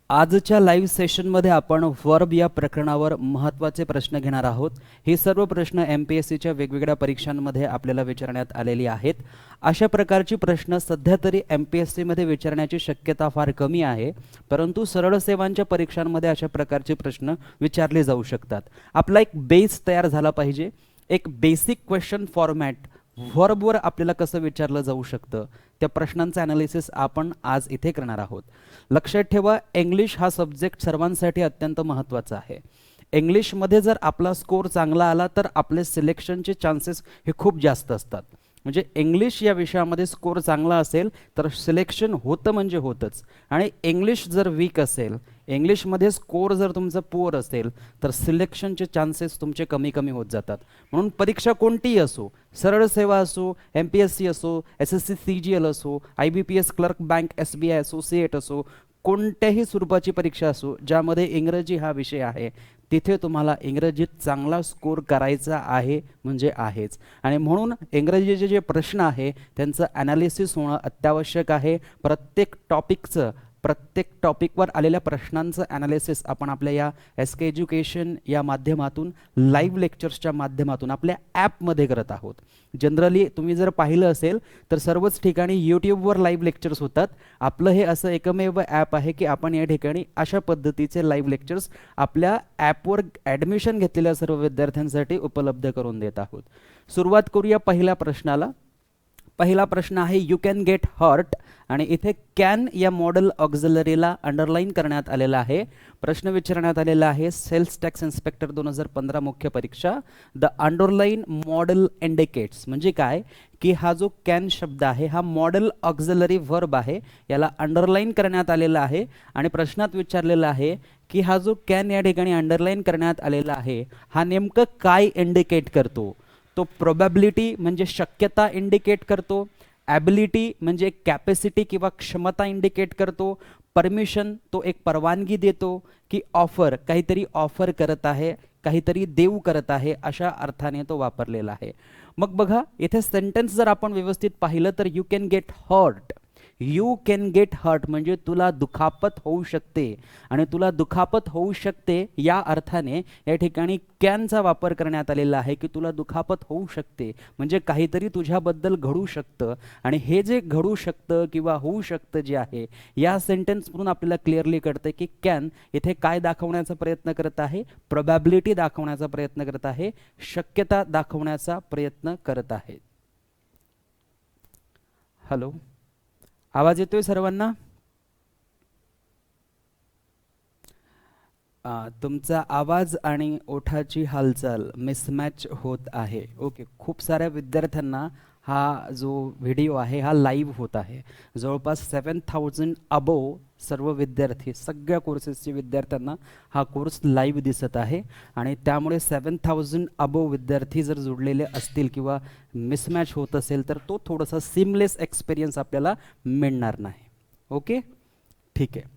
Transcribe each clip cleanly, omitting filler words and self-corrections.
आजच्या लाईव्ह सेशनमध्ये आपण वर्ब या प्रकरणावर महत्त्वाचे प्रश्न घेणार आहोत. हे सर्व प्रश्न MPSCच्या वेगवेगळ्या परीक्षांमध्ये आपल्याला विचारण्यात आलेली आहेत. अशा प्रकारची प्रश्न सध्या तरी MPSCमध्ये विचारण्याची शक्यता फार कमी आहे, परंतु सरळ सेवांच्या परीक्षांमध्ये अशा प्रकारचे प्रश्न विचारले जाऊ शकतात. आपला एक बेस तयार झाला पाहिजे. एक बेसिक क्वेश्चन फॉर्मॅट वर्बवर आपल्याला कसं विचारलं जाऊ शकतं, त्या प्रश्नांचं ॲनालिसिस आपण आज इथे करणार आहोत. लक्षात ठेवा, इंग्लिश हा सब्जेक्ट सर्वांसाठी अत्यंत महत्त्वाचा आहे. इंग्लिशमध्ये जर आपला स्कोर चांगला आला तर आपले सिलेक्शनचे चान्सेस हे खूप जास्त असतात. म्हणजे इंग्लिश या विषयामध्ये स्कोर चांगला असेल तर सिलेक्शन होतं म्हणजे होतंच. आणि इंग्लिश जर वीक असेल, इंग्लिशमध्ये स्कोर जर तुमचा पुअर असेल तर सिलेक्शनचे चान्सेस तुमचे कमी कमी होत जातात. म्हणून परीक्षा कोणतीही असो, सरळ सेवा असो, MPSC असो, SSC CGL असो, IBPS क्लर्क बँक SBI असो, CET असो, कोणत्याही स्वरूपाची परीक्षा असो ज्यामध्ये इंग्रजी हा विषय आहे, तिथे तुम्हाला इंग्रजीत चांगला स्कोर करायचा आहे म्हणजे आहेच. आणि म्हणून इंग्रजीचे जे प्रश्न आहे त्यांचं ॲनालिसिस होणं अत्यावश्यक आहे. प्रत्येक टॉपिकवर आलेल्या प्रश्नांचं ॲनालिसिस आपण आपल्या या SK एज्युकेशन या माध्यमातून, लाईव्ह लेक्चर्सच्या माध्यमातून आपल्या ॲपमध्ये करत आहोत. जनरली तुम्ही जर पाहिलं असेल तर सर्वच ठिकाणी यूट्यूबवर लाईव्ह लेक्चर्स होतात. आपलं हे असं एकमेव ॲप आहे की आपण या ठिकाणी अशा पद्धतीचे लाईव्ह लेक्चर्स आपल्या ॲपवर ॲडमिशन घेतलेल्या सर्व विद्यार्थ्यांसाठी उपलब्ध करून देत आहोत. सुरुवात करूया पहिल्या प्रश्नाला. पहिला प्रश्न आहे यू कॅन गेट हर्ट, आणि इथे कॅन या मॉडेल ऑक्झिलरीला अंडरलाईन करण्यात आलेला आहे. प्रश्न विचारण्यात आलेला आहे सेल्स टॅक्स इन्स्पेक्टर 2015 मुख्य परीक्षा. द अंडरलाईन मॉडेल इंडिकेट्स म्हणजे काय की हा जो कॅन शब्द आहे हा मॉडेल ऑक्झिलरी व्हर्ब आहे, याला अंडरलाईन करण्यात आलेला आहे. आणि प्रश्नात विचारलेला आहे की हा जो कॅन या ठिकाणी अंडरलाईन करण्यात आलेला आहे हा नेमकं काय इंडिकेट करतो. तो प्रोबॅबिलिटी म्हणजे शक्यता इंडिकेट करतो, ॲबिलिटी म्हणजे कॅपॅसिटी किंवा क्षमता इंडिकेट करतो, परमिशन तो एक परवानगी देतो, की ऑफर काहीतरी ऑफर करत आहे, काहीतरी देऊ करत आहे, अशा अर्थाने तो वापरलेला आहे. मग बघा इथे सेंटेन्स जर आपण व्यवस्थित पाहिलं तर you can get hurt, you can get hurt म्हणजे तुला दुखापत होऊ शकते. आणि तुला दुखापत होऊ शकते या अर्थाने या ठिकाणी कॅनचा वापर करण्यात आलेला आहे की तुला दुखापत होऊ शकते म्हणजे काहीतरी तुझ्याबद्दल घडू शकतं. आणि हे जे घडू शकतं किंवा होऊ शकतं जे आहे, या सेंटेन्समधून आपल्याला क्लिअरली कळतं की कॅन इथे काय दाखवण्याचा प्रयत्न करत आहे, प्रोबॅबिलिटी दाखवण्याचा प्रयत्न करत आहे, शक्यता दाखवण्याचा प्रयत्न करत आहे. हॅलो, आवाज येतोय सर्वांना? तुमचा आवाज आणि ओठाची हालचाल मिसमॅच होत आहे. ओके, खूप साऱ्या विद्यार्थ्यांना हा जो व्हिडिओ आहे हा लाईव्ह होत आहे. जवळपास 7000 अबोव सर्व विद्यार्थी, सगळ्या कोर्सेसचे विद्यार्थ्यांना हा कोर्स लाईव्ह दिसत आहे. आणि त्यामुळे 7000 अबोव विद्यार्थी जर जोडलेले असतील किंवा मिसमॅच होत असेल तर तो थोडासा सिमलेस एक्सपिरियन्स आपल्याला मिळणार नाही. ओके, ठीक आहे,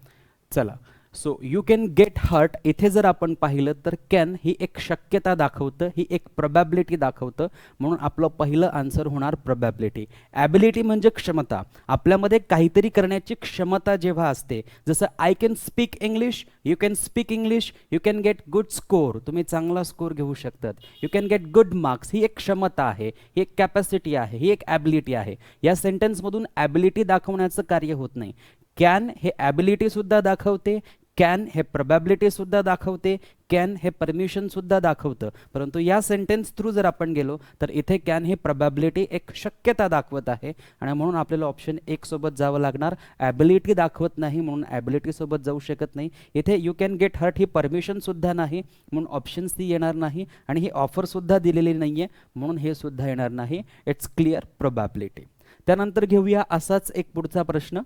चला. So you can get hurt इथे जर आपण पाहिलं तर कॅन ही एक शक्यता दाखवतं, ही एक प्रोबॅबिलिटी दाखवतं, म्हणून आपलं पहिलं आन्सर होणार प्रोबॅबिलिटी. ॲबिलिटी म्हणजे क्षमता, आपल्यामध्ये काहीतरी करण्याची क्षमता जेव्हा असते, जसं I can speak English, you can speak English, you can get good score, तुम्ही चांगला स्कोर घेऊ शकतात, you can get good marks, ही एक क्षमता आहे, ही एक कॅपॅसिटी आहे, ही एक ॲबिलिटी आहे. या सेंटेन्समधून ॲबिलिटी दाखवण्याचं कार्य होत नाही. कॅन हे ॲबिलिटी सुद्धा दाखवते, कॅन हे प्रोबॅबिलिटी सुद्धा दाखवते, कॅन हे परमिशन सुद्धा दाखवतं. परंतु या सेंटेन्स थ्रू जर आपण गेलो तर इथे कॅन हे प्रोबॅबिलिटी एक शक्यता दाखवत आहे. आणि म्हणून आपल्याला ऑप्शन 1 सोबत जावं लागणार. ॲबिलिटी दाखवत नाही म्हणून ॲबिलिटी सोबत जाऊ शकत नाही. इथे यू कॅन गेट हर्ट ही परमिशन सुद्धा नाही म्हणून ऑप्शन C येणार नाही. आणि ही ऑफर सुद्धा दिलेली नाही आहे म्हणून हे सुद्धा येणार नाही. It's clear probability. त्यानंतर घेऊया असाच एक पुढचा प्रश्न.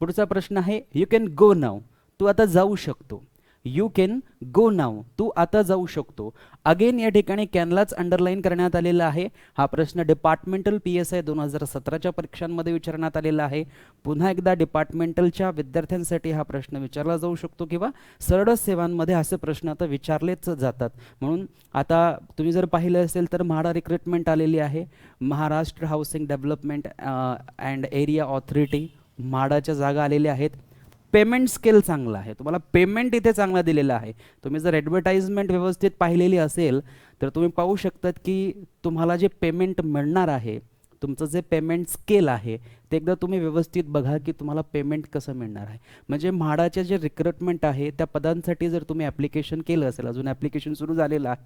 पुढचा प्रश्न आहे यू कॅन गो नाऊ, तू आता जाऊ शकतो. यू कॅन गो नाऊ, तू आता जाऊ शकतो. अगेन या ठिकाणी कॅनलाच अंडरलाईन करण्यात आलेला आहे. हा प्रश्न डिपार्टमेंटल PSI 2017च्या परीक्षांमध्ये विचारण्यात आलेला आहे. पुन्हा एकदा डिपार्टमेंटलच्या विद्यार्थ्यांसाठी हा प्रश्न विचारला जाऊ शकतो किंवा सरळ सेवांमध्ये असे प्रश्न आता विचारलेच जातात. म्हणून आता तुम्ही जर पाहिलं असेल तर म्हाडा रिक्रुटमेंट आलेली आहे. Maharashtra housing development and area authority, म्हाडाच्या जागा आलेल्या आहेत. पेमेंट स्केल चांगला आहे, तुम्हाला पेमेंट इथे चांगला दिलेला आहे. तुम्ही जर ॲडव्हर्टाइजमेंट व्यवस्थित पाहिलेली असेल तर तुम्ही पाहू शकतात की तुम्हाला जे पेमेंट मिळणार आहे, तुमचं जे पेमेंट स्केल आहे ते एकदा तुम्ही व्यवस्थित बघा की तुम्हाला पेमेंट कसं मिळणार आहे. म्हणजे म्हाडाचे जे रिक्रुटमेंट आहे त्या पदांसाठी जर तुम्ही ॲप्लिकेशन केलं असेल, अजून ॲप्लिकेशन सुरू झालेलं आहे,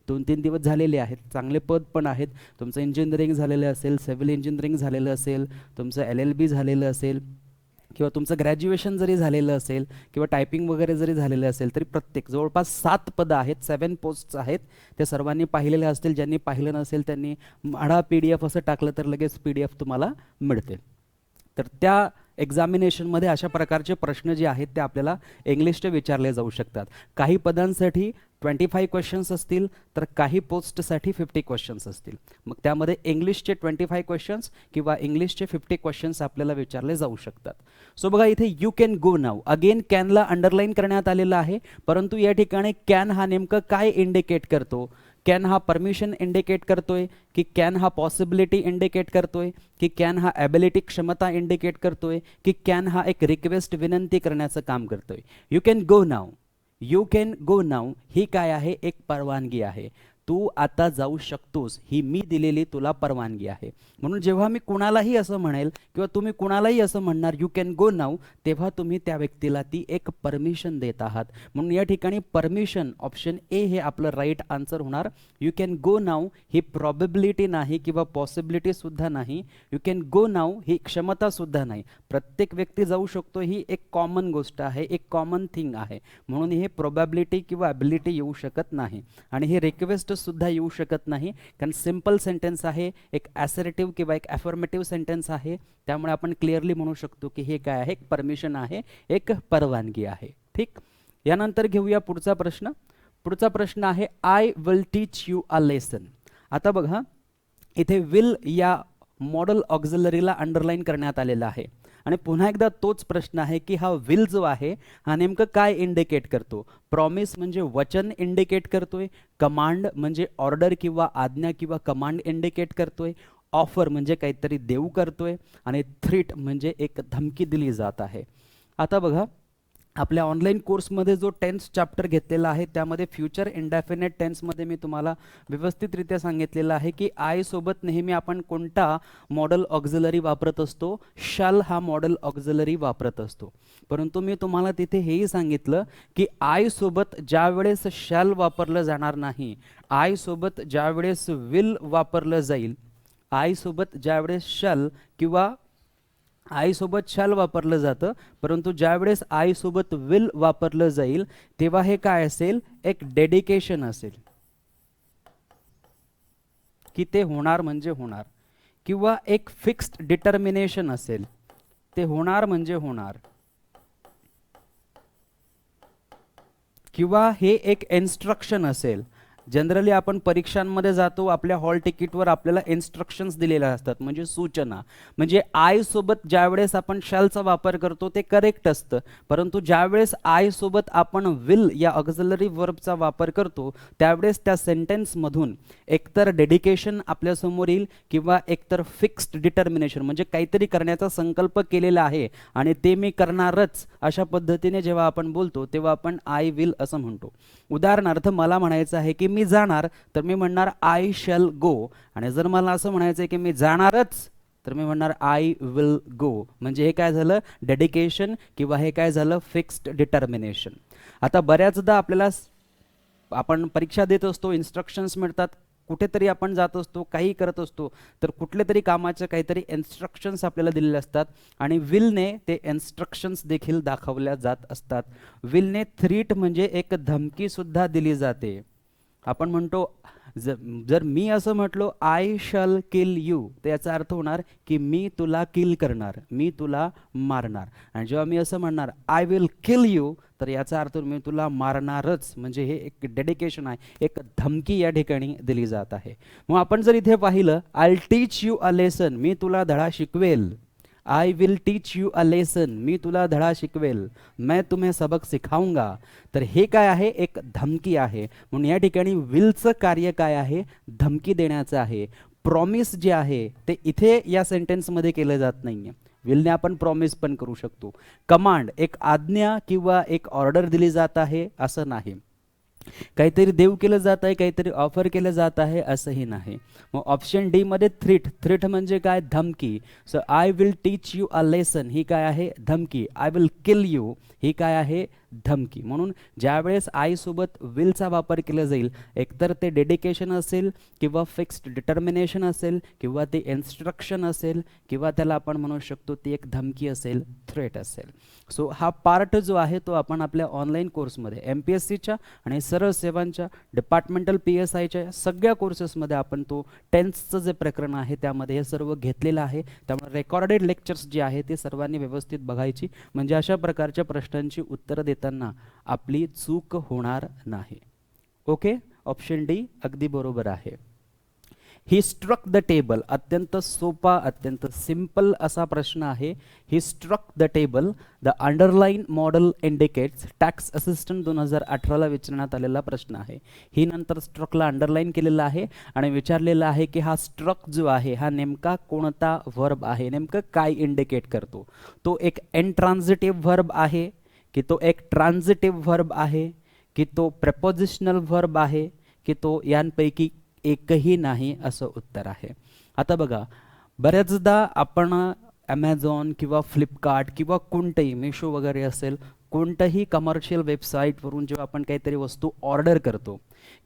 2-3 दिवस झालेले आहेत, चांगले पद पण आहेत, तुमचं इंजिनिअरिंग झालेलं असेल, सिव्हिल इंजिनिअरिंग झालेलं असेल, तुमचं LLB झालेलं असेल किंवा तुमचं ग्रॅज्युएशन जरी झालेलं असेल किंवा टायपिंग वगैरे जरी झालेलं असेल तरी प्रत्येक जवळपास 7 पदं आहेत, 7 पोस्ट्स आहेत. ते सर्वांनी पाहिलेले असतील, ज्यांनी पाहिलं नसेल त्यांनी म्हाडा PDF असं टाकलं तर लगेच PDF तुम्हाला मिळते. तर त्या एक्झामिनेशनमध्ये अशा प्रकारचे प्रश्न जे आहेत ते आपल्याला इंग्लिशचे विचारले जाऊ शकतात. काही पदांसाठी 25 क्वेश्चन्स असतील तर काही पोस्टसाठी 50 क्वेश्चन्स असतील. मग त्यामध्ये इंग्लिशचे 25 क्वेश्चन्स किंवा इंग्लिशचे 50 क्वेश्चन्स आपल्याला विचारले जाऊ शकतात. सो बघा इथे you can go now, again कॅनला अंडरलाईन करण्यात आलेलं आहे, परंतु या ठिकाणी कॅन हा नेमकं काय इंडिकेट करतो? कॅन हा परमिशन इंडिकेट करतोय की कॅन हा पॉसिबिलिटी इंडिकेट करतोय की कॅन हा ॲबिलिटी क्षमता इंडिकेट करतोय की कॅन हा एक रिक्वेस्ट विनंती करण्याचं काम करतोय? You can go now, you can go now ही काय आहे? एक परवानगी आहे. तू आता जाऊ शकतोस, ही मी दिलेली तुला परवानगी आहे. म्हणून जेव्हा मी कुणालाही असं म्हणेल किंवा तुम्ही कुणालाही असं म्हणणार यू कॅन गो नाऊ, तेव्हा तुम्ही त्या व्यक्तीला ती एक परमिशन देत आहात. म्हणून या ठिकाणी परमिशन ऑप्शन ए हे आपलं राईट आन्सर होणार. You can go now he probability नाही किंवा पॉसिबिलिटी सुद्धा नाही. यू कॅन गो नाऊ ही क्षमता सुद्धा नाही. प्रत्येक व्यक्ती जाऊ शकतो ही एक कॉमन गोष्ट आहे, एक कॉमन थिंग आहे. म्हणून हे प्रोबॅबिलिटी किंवा ॲबिलिटी येऊ शकत नाही आणि हे रिक्वेस्ट सुद्धा येऊ शकत नाही, कारण सिंपल सेंटेन्स आहे, एक ॲसर्टिव्ह किंवा एक ॲफर्मेटिव्ह सेंटेन्स आहे. त्यामुळे आपण क्लिअरली म्हणू शकतो की हे काय आहे? एक परमिशन आहे, एक परवानगी आहे. ठीक, यानंतर घेऊया पुढचा प्रश्न. पुढचा प्रश्न आहे I will teach you a lesson. आता बघा इथे विल या मॉडल ऑक्झिलरीला अंडरलाईन करण्यात आलेला आहे आणि पुन्हा एकदा तोच प्रश्न आहे की हा विल जो आहे हा नेमकं काय इंडिकेट करतो? प्रॉमिस म्हणजे वचन इंडिकेट करतोय, कमांड म्हणजे ऑर्डर किंवा आज्ञा किंवा कमांड इंडिकेट करतोय, ऑफर म्हणजे काहीतरी देऊ करतोय आणि थ्रीट म्हणजे एक धमकी दिली जात आहे. आता बघा आपल्या ऑनलाईन कोर्समध्ये जो टेन्स चॅप्टर घेतलेला आहे त्यामध्ये फ्युचर इंडेफिनेट टेन्समध्ये मी तुम्हाला व्यवस्थितरित्या सांगितलेलं आहे की आय सोबत नेहमी आपण कोणता मॉडल ऑक्झिलरी वापरत असतो? शॅल हा मॉडल ऑक्झिलरी वापरत असतो. परंतु मी तुम्हाला तिथे हेही सांगितलं की आय सोबत ज्या वेळेस शॅल वापरलं जाणार नाही, आय सोबत ज्या वेळेस विल वापरलं जाईल, आय सोबत ज्या वेळेस शॅल किंवा आय सोबत शॅल वापरलं जातं, परंतु ज्या वेळेस आय सोबत विल वापरलं जाईल तेव्हा हे काय असेल? एक डेडिकेशन असेल की ते होणार म्हणजे होणार, किंवा एक फिक्स्ड डिटर्मिनेशन असेल, ते होणार म्हणजे होणार, किंवा हे एक इन्स्ट्रक्शन असेल. जनरली आपण परीक्षांमध्ये जातो, आपल्या हॉल तिकीटवर आपल्याला इन्स्ट्रक्शन्स दिलेल्या असतात म्हणजे सूचना. म्हणजे आय सोबत ज्यावेळेस आपण शॅलचा वापर करतो ते करेक्ट असतं, परंतु ज्यावेळेस आय सोबत आपण विल या ऑक्झिलरी वर्बचा वापर करतो त्यावेळेस त्या सेंटेन्समधून एकतर डेडिकेशन आपल्यासमोर येईल किंवा एकतर फिक्स्ड डिटर्मिनेशन म्हणजे काहीतरी करण्याचा संकल्प केलेला आहे आणि ते मी करणारच, अशा पद्धतीने जेव्हा आपण बोलतो तेव्हा आपण आय विल असं म्हणतो. उदाहरणार्थ मला म्हणायचं आहे की मी जाणार, तर मी म्हणणार आय शॅल गो. आणि जर मला असं म्हणायचं आहे की मी जाणारच, तर मी म्हणणार आय विल गो. म्हणजे हे काय झालं? डेडिकेशन किंवा हे काय झालं? Fixed determination. आता बऱ्याचदा आपल्याला आपण परीक्षा देत असतो, इन्स्ट्रक्शन्स मिळतात, कुठेतरी आपण जात असतो, काही करत असतो, तर कुठले तरी कामाचे काहीतरी इन्स्ट्रक्शन्स आपल्याला दिलेले असतात आणि विलने ते इन्स्ट्रक्शन्स देखील दाखवल्या जात असतात. विलने थ्रीट म्हणजे एक धमकी सुद्धा दिली जाते. आपण म्हणतो जर मी असं म्हटलो आय शॅल किल यू, तर याचा अर्थ होणार की मी तुला किल करणार, मी तुला मारणार. आणि जेव्हा मी असं म्हणणार आय विल किल यू, तर याचा अर्थ मी तुला मारणारच. म्हणजे हे एक डेडिकेशन आहे, एक धमकी या ठिकाणी दिली जात आहे. मग आपण जर इथे पाहिलं I teach you a lesson, मी तुला धडा शिकवेल, I will teach you a lesson, मी तुला धडा शिकवेल, मैं तुम्हें सबक सिखाऊंगा, तर हे काय आहे? एक धमकी आहे. म्हणून या ठिकाणी विलचं कार्य काय आहे? धमकी देण्याचं आहे. प्रॉमिस जे आहे ते इथे या सेंटेन्समध्ये केलं जात नाहीये. विलने आपण प्रॉमिस पण करू शकतो. कमांड एक आज्ञा किंवा एक ऑर्डर दिली जात आहे असं नाही. काहीतरी देव केलं जात आहे, काहीतरी ऑफर केलं जात आहे असंही नाही. मग ऑप्शन डी मध्ये थ्रीट. थ्रीट म्हणजे काय? धमकी. So I will teach you a lesson ही काय आहे? धमकी. आय विल किल यू ही काय आहे? धमकी. म्हणून ज्यावेळेस आय सोबत विलचा वापर केला जाईल, एकतर ते डेडिकेशन असेल किंवा फिक्स्ड डिटर्मिनेशन असेल किंवा ते इन्स्ट्रक्शन असेल किंवा त्याला आपण म्हणू शकतो ती एक धमकी असेल, थ्रेट असेल. सो हा पार्ट जो आहे तो आपण आपल्या ऑनलाईन कोर्समध्ये MPSCच्या आणि सरळ सेवांच्या डिपार्टमेंटल PSIच्या सगळ्या कोर्सेसमध्ये आपण तो टेन्सचं जे प्रकरण आहे त्यामध्ये हे सर्व घेतलेलं आहे. त्यामुळे रेकॉर्डेड लेक्चर्स जे आहे ते सर्वांनी व्यवस्थित बघायची, म्हणजे अशा प्रकारच्या प्रश्नांची उत्तरं देताना आपली चूक होणार नाही. ओके, ऑप्शन डी अगदी बरोबर आहे. He struck the table. अत्यंत सोपा, अत्यंत सिंपल असा प्रश्न आहे. He struck the table. The underline model indicates. Tax assistant 2018ला विचारण्यात आलेला प्रश्न आहे. ही नंतर स्ट्रकला अंडरलाईन केलेला आहे आणि विचारलेला आहे की हा स्ट्रक जो आहे हा नेमका कोणता व्हर्ब आहे, नेमकं काय इंडिकेट करतो. तो एक इनट्रान्झिटिव्ह व्हर्ब आहे की तो एक ट्रान्झिटिव्ह व्हर्ब आहे की तो प्रेपोजिशनल व्हर्ब आहे की तो यांपैकी एकही नाही असं उत्तर आहे. आता बघा, बऱ्याचदा आपण ॲमेझॉन किंवा फ्लिपकार्ट किंवा कोणतंही मिशो वगैरे असेल, कोणतंही कमर्शियल वेबसाईटवरून जेव्हा आपण काहीतरी वस्तू ऑर्डर करतो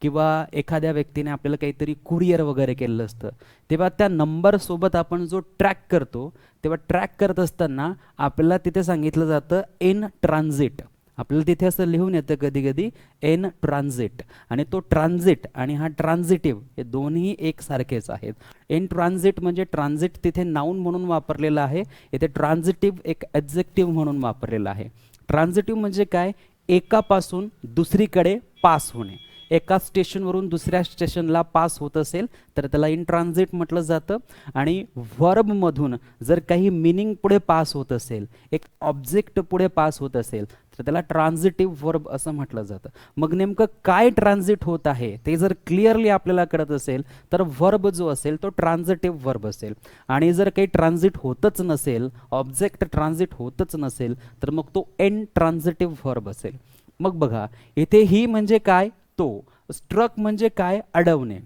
किंवा एखाद्या व्यक्तीने आपल्याला काहीतरी कुरिअर वगैरे केलेलं असतं, तेव्हा त्या नंबरसोबत आपण जो ट्रॅक करतो, तेव्हा ट्रॅक करत असताना आपल्याला तिथे सांगितलं जातं इन ट्रान्झिट. आपल्याला तिथे असं लिहून येतं कधी कधी इन ट्रान्झिट, आणि तो ट्रान्झिट आणि हा ट्रान्झिटिव्ह हे दोन्ही एकसारखेच आहेत. इन ट्रान्झिट म्हणजे ट्रान्झिट तिथे नाऊन म्हणून वापरलेलं आहे, इथे ट्रान्झिटिव्ह एक ॲडजेक्टिव्ह म्हणून वापरलेलं आहे. ट्रान्झिटिव्ह म्हणजे काय? एकापासून दुसरीकडे पास होणे. एका स्टेशनवरून दुसऱ्या स्टेशनला पास होत असेल तर त्याला इन ट्रान्झिट म्हटलं जातं. आणि व्हर्बमधून जर काही मिनिंग पुढे पास होत असेल, एक ऑब्जेक्ट पुढे पास होत असेल तर त्याला ट्रान्झिटिव्ह व्हर्ब असं म्हटलं जातं. मग नेमकं काय ट्रान्झिट होत आहे ते जर क्लिअरली आपल्याला कळत असेल तर व्हर्ब जो असेल तो ट्रान्झिटिव्ह व्हर्ब असेल. आणि जर काही ट्रान्झिट होतच नसेल, ऑब्जेक्ट ट्रान्झिट होतच नसेल, तर मग तो इन ट्रान्झिटिव्ह व्हर्ब असेल. मग बघा, इथे ही म्हणजे काय? तो. स्ट्रक म्हणजे काय? अडवणे.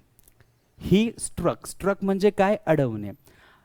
He struck. स्ट्रक म्हणजे काय? अडवणे.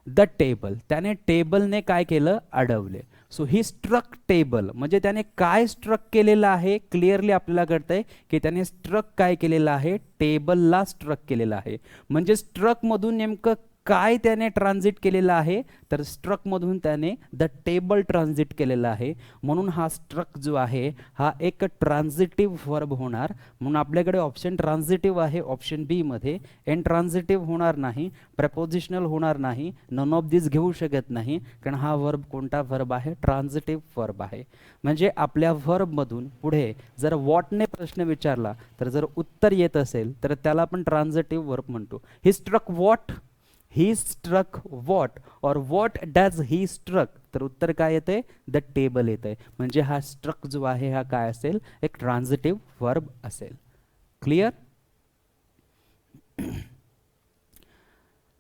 The table. त्याने टेबलने काय केलं? अडवले. सो ही स्ट्रक टेबल म्हणजे त्याने काय स्ट्रक केलेलं आहे? क्लिअरली आपल्याला कळतंय की त्याने स्ट्रक काय केलेलं आहे? टेबलला स्ट्रक केलेलं आहे. म्हणजे स्ट्रकमधून नेमकं काय त्याने ट्रान्झिट केलेलं आहे? तर स्ट्रकमधून त्याने द टेबल ट्रान्झिट केलेलं आहे. म्हणून हा स्ट्रक जो आहे हा एक ट्रान्झिटिव्ह व्हर्ब होणार. म्हणून आपल्याकडे ऑप्शन ट्रान्झिटिव्ह आहे ऑप्शन बी मध्ये. एन ट्रान्झिटिव्ह होणार नाही, प्रपोजिशनल होणार नाही, नन ऑफ दिस घेऊ शकत नाही, कारण हा व्हर्ब कोणता व्हर्ब आहे? ट्रान्झिटिव्ह व्हर्ब आहे. म्हणजे आपल्या व्हर्बमधून पुढे जर वॉटने प्रश्न विचारला तर जर उत्तर येत असेल तर त्याला आपण ट्रान्झिटिव्ह व्हर्ब म्हणतो. He struck what, he struck what, or what does he struck, तर उत्तर काय येते? द टेबल येते. म्हणजे हा स्ट्रक जो आहे हा काय असेल? एक ट्रान्झिटिव्ह व्हर्ब असेल. क्लिअर?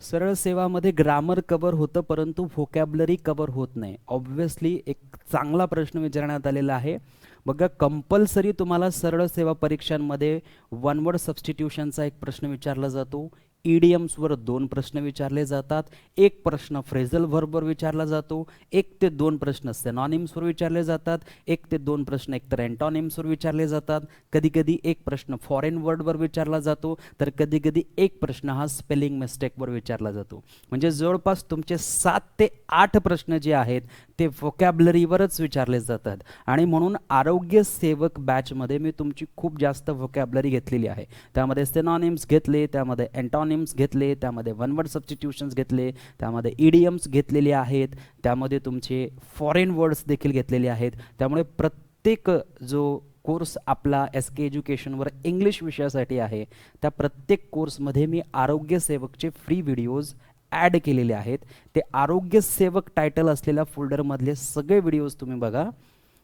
सरळ सेवामध्ये ग्रामर कव्हर होतं परंतु व्होकॅब्लरी कव्हर होत नाही. ऑब्व्हियसली एक चांगला प्रश्न विचारण्यात आलेला आहे. बघा, कंपल्सरी तुम्हाला सरळ सेवा परीक्षांमध्ये वन वर्ड सबस्टिट्यूशनचा एक प्रश्न विचारला जातो. ईडीएम्सवर 2 प्रश्न विचारले जातात. एक प्रश्न फ्रेझल व्हर्बवर विचारला जातो. 1 ते 2 प्रश्न सिनॉनिम्सवर विचारले जातात. 1 ते 2 प्रश्न एकतर एंटॉनिम्सवर विचारले जातात. कधी कधी एक प्रश्न फॉरेन वर्डवर विचारला जातो, तर कधी कधी एक प्रश्न हा स्पेलिंग मिस्टेकवर विचारला जातो. म्हणजे जवळपास तुमचे 7 ते 8 प्रश्न जे आहेत ते व्होकॅब्लरीवरच विचारले जातात. आणि म्हणून आरोग्य सेवक बॅचमध्ये मी तुमची खूप जास्त व्होकॅब्लरी घेतलेली आहे. त्यामध्ये सिनॉनिम्स घेतले, त्यामध्ये एंटॉनिम्स घेतले, त्यामध्ये वन वर्ड सबस्टिट्यूशन्स घेतले, त्यामध्ये ईडीएम्स घेतलेले आहेत, त्यामध्ये तुमचे फॉरेन वर्ड्स देखील घेतलेले आहेत. त्यामुळे प्रत्येक जो कोर्स आपला SK एज्युकेशनवर इंग्लिश विषयासाठी आहे त्या प्रत्येक कोर्समध्ये मी आरोग्य सेवकचे फ्री व्हिडिओज ॲड केलेले आहेत. ते आरोग्य सेवक टायटल असलेल्या फोल्डरमधले सगळे व्हिडिओज तुम्ही बघा.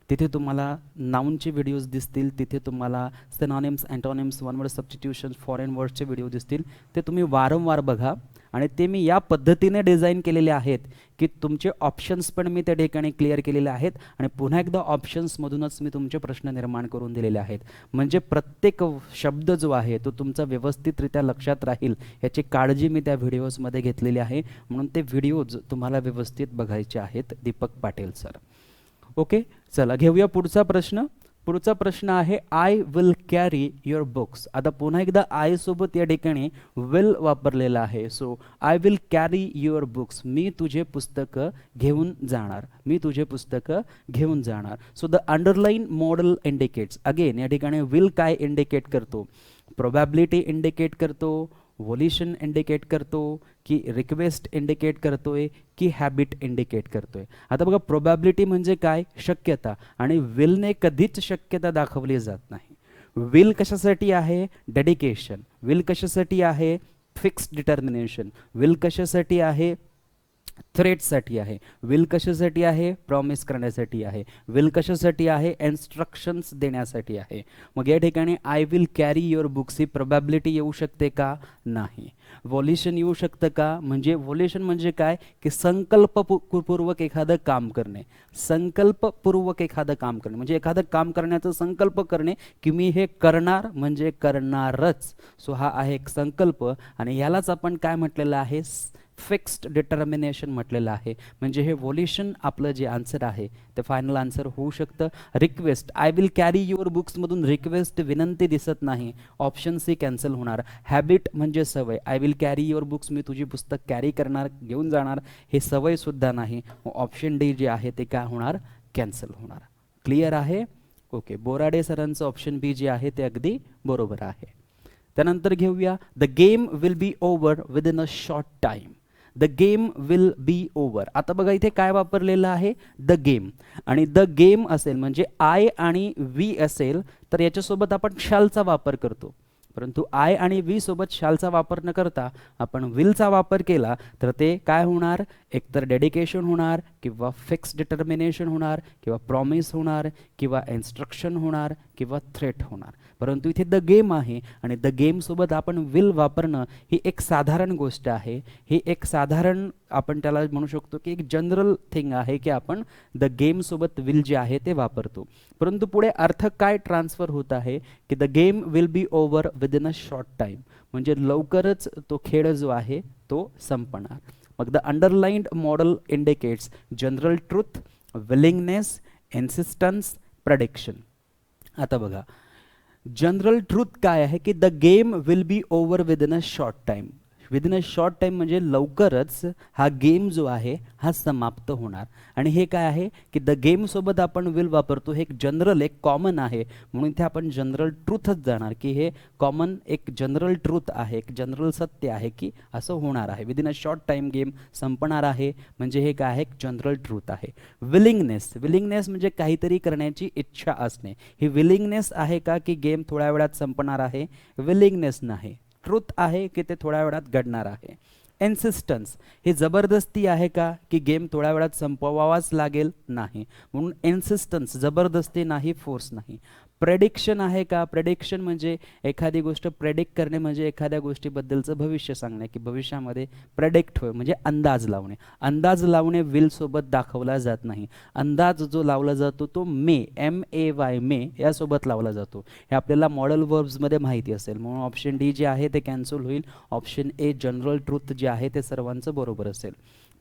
तिथे तुम्हाला नाऊनचे व्हिडिओज दिसतील, तिथे तुम्हाला synonyms, antonyms, one word substitutions, foreign वर्ड्सचे व्हिडिओ दिसतील. ते तुम्ही वारंवार बघा आणि ते मी या पद्धतीने डिझाईन केलेले आहेत की तुमचे ऑप्शन्स पण मी त्या ठिकाणी क्लिअर केलेले आहेत आणि पुन्हा एकदा ऑप्शन्समधूनच मी तुमचे प्रश्न निर्माण करून दिलेले आहेत. म्हणजे प्रत्येक शब्द जो आहे तो तुमचा व्यवस्थितरित्या लक्षात राहील याची काळजी मी त्या व्हिडिओजमध्ये घेतलेली आहे. म्हणून ते व्हिडिओज तुम्हाला व्यवस्थित बघायचे आहेत. दीपक पाटील सर. ओके, चला घेऊया पुढचा प्रश्न. पुढचा प्रश्न आहे I will carry your books. आता पुन्हा एकदा आय सोबत या ठिकाणी विल वापरलेला आहे. So I will carry your books, मी तुझे पुस्तकं घेऊन जाणार, मी तुझे पुस्तकं घेऊन जाणार. So the underline model indicates, again या ठिकाणी विल काय इंडिकेट करतो? प्रोबॅबिलिटी इंडिकेट करतो, व्होलिशन इंडिकेट करतो, की रिक्वेस्ट इंडिकेट करतोय, की हॅबिट इंडिकेट करतोय? आता बघा, प्रोबॅबिलिटी म्हणजे काय? शक्यता. आणि विलने कधीच शक्यता दाखवली जात नाही. विल कशासाठी आहे? डेडिकेशन. विल कशासाठी आहे? Fixed determination. विल कशासाठी आहे? थ्रेटसाठी आहे. विल कशासाठी आहे? प्रॉमिस करण्यासाठी आहे. विल कशासाठी आहे? इन्स्ट्रक्शन्स देण्यासाठी आहे. मग या ठिकाणी I will carry your books he probability येऊ शकते का? नाही. व्होलिशन येऊ शकतं का? म्हणजे व्होलिशन म्हणजे काय? की संकल्पपूर्वक एखादं काम करणे. संकल्पपूर्वक एखादं काम करणे म्हणजे एखादं काम करण्याचा संकल्प करणे की मी हे करणार म्हणजे करणारच. सो हा आहे एक संकल्प आणि यालाच आपण काय म्हटलेलं आहे? फिक्स्ड डिटर्मिनेशन म्हटलेलं आहे. म्हणजे हे व्होलिशन आपलं जे आन्सर आहे ते फायनल आन्सर होऊ शकतं. Request, I will carry your बुक्समधून रिक्वेस्ट विनंती दिसत नाही, ऑप्शन सी कॅन्सल होणार. हॅबिट म्हणजे सवय, I will carry your books, मी तुझी पुस्तक कॅरी करणार, घेऊन जाणार, हे सवय सुद्धा नाही. ऑप्शन डी जे आहे ते काय होणार? कॅन्सल होणार. क्लिअर आहे? ओके, बोराडे सरांचं ऑप्शन बी जे आहे ते अगदी बरोबर आहे. त्यानंतर घेऊया the game will be over within a short time. The game will be over. आता बघा इथे काय वापरलेलं आहे? The game. आणि द गेम असेल म्हणजे आय आणि वी असेल तर याच्यासोबत आपण शॅलचा वापर करतो. परंतु आय आणि वी सोबत शॅलचा वापर न करता आपण विलचा वापर केला तर ते काय होणार? एकतर डेडिकेशन होणार, किंवा फिक्स डिटर्मिनेशन होणार, किंवा प्रॉमिस होणार, किंवा इन्स्ट्रक्शन होणार, किंवा थ्रेट होणार. परंतु इथे द गेम आहे आणि द गेम सोबत आपण विल वापरणं ही एक साधारण गोष्ट आहे. ही एक साधारण आपण त्याला म्हणू शकतो की एक जनरल थिंग आहे की आपण द गेम सोबत विल जे आहे ते वापरतो. परंतु पुढे अर्थ काय ट्रान्सफर होत आहे की the game will be over within a short time, म्हणजे लवकरच तो खेळ जो आहे तो संपणार. मग the underlined model indicates general truth, willingness, insistence, prediction. आता बघा, जनरल ट्रूथ काय आहे की the game will be over within a short time. Within a short time म्हणजे लवकरच हा गेम जो आहे हा समाप्त होणार. आणि हे काय आहे की द गेम सोबत आपण विल वापरतो, हे एक जनरल, एक कॉमन आहे, म्हणून इथे आपण जनरल ट्रूथच जाणार की हे कॉमन एक जनरल ट्रूथ आहे, एक जनरल सत्य आहे की असं होणार आहे. Within a short time game संपणार आहे म्हणजे हे काय आहे? एक जनरल ट्रूथ आहे. विलिंगनेस, विलिंगनेस म्हणजे काहीतरी करण्याची इच्छा असणे. ही विलिंगनेस आहे का की गेम थोड्या वेळात संपणार आहे? विलिंगनेस नाही, ट्रूथ आहे की ते थोड्या वेळात घडणार आहे. इन्सिस्टन्स, ही जबरदस्ती आहे का की गेम थोड्या वेळात संपवावाच लागेल? नाही, म्हणून इन्सिस्टन्स जबरदस्ती नाही, फोर्स नाही. प्रेडिक्शन आहे का? प्रेडिक्शन म्हणजे एखादी गोष्ट प्रेडिक्ट करणे म्हणजे एखाद्या गोष्टीबद्दलचं भविष्य सांगणे की भविष्यामध्ये प्रेडिक्ट होय म्हणजे अंदाज लावणे. अंदाज लावणे विल सोबत दाखवला जात नाही. अंदाज जो लावला जातो तो मे, MAY, मे यासोबत लावला जातो. हे आपल्याला मॉडेल वर्ब्समध्ये माहिती असेल, म्हणून ऑप्शन डी जे आहे ते कॅन्सल होईल. ऑप्शन ए जनरल ट्रूथ जे आहे ते सर्वांचं बरोबर असेल.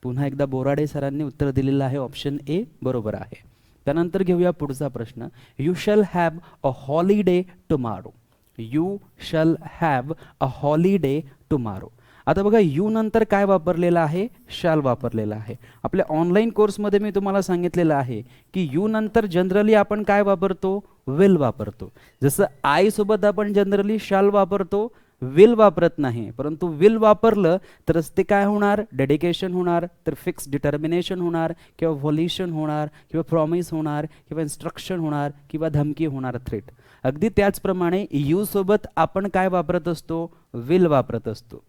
पुन्हा एकदा बोराडे सरांनी उत्तर दिलेलं आहे, ऑप्शन ए बरोबर आहे. त्यानंतर घेऊया पुढचा प्रश्न. You shall have a holiday tomorrow. You shall have a holiday tomorrow. आता बघा, यू नंतर काय वापरलेलं आहे? शॅल वापरलेला आहे. आपल्या ऑनलाईन कोर्समध्ये मी तुम्हाला सांगितलेलं आहे की यू नंतर जनरली आपण काय वापरतो? विल वापरतो. जसं आय सोबत आपण जनरली शॅल वापरतो, विल वापरत नाही. परंतु विल वापरलं तरच ते काय होणार? डेडिकेशन होणार, तर फिक्स डिटर्मिनेशन होणार, किंवा व्होलिशन होणार, किंवा प्रॉमिस होणार, किंवा इन्स्ट्रक्शन होणार, किंवा धमकी होणार, थ्रेट. अगदी त्याचप्रमाणे यू सोबत आपण काय वापरत असतो? विल वापरत असतो.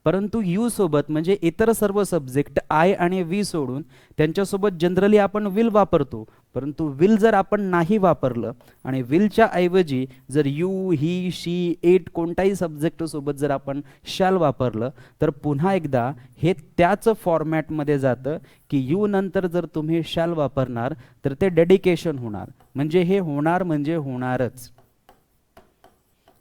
परंतु यू सोबत म्हणजे इतर सर्व सब्जेक्ट आय आणि वी सोडून त्यांच्यासोबत जनरली आपण विल वापरतो. परंतु विल जर आपण नाही वापरलं आणि विलच्या ऐवजी जर यू, ही, शी, इट कोणताही सब्जेक्ट सोबत जर आपण शॅल वापरलं तर पुन्हा एकदा हे त्याच फॉर्मॅटमध्ये जातं की यू नंतर जर तुम्ही शॅल वापरणार तर ते डेडिकेशन होणार, म्हणजे हे होणार म्हणजे होणारच.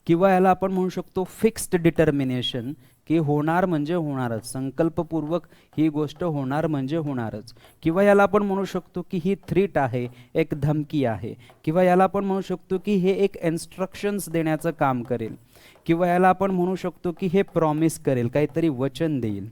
किंवा याला आपण म्हणू शकतो फिक्स्ड डिटर्मिनेशन, की होणार म्हणजे होणारच, संकल्पपूर्वक ही गोष्ट होणार म्हणजे होणारच. किंवा याला आपण म्हणू शकतो की ही थ्रीट आहे, एक धमकी आहे. किंवा याला आपण म्हणू शकतो की हे एक इन्स्ट्रक्शन्स देण्याचं काम करेल. किंवा याला आपण म्हणू शकतो की हे प्रॉमिस करेल, काहीतरी वचन देईल.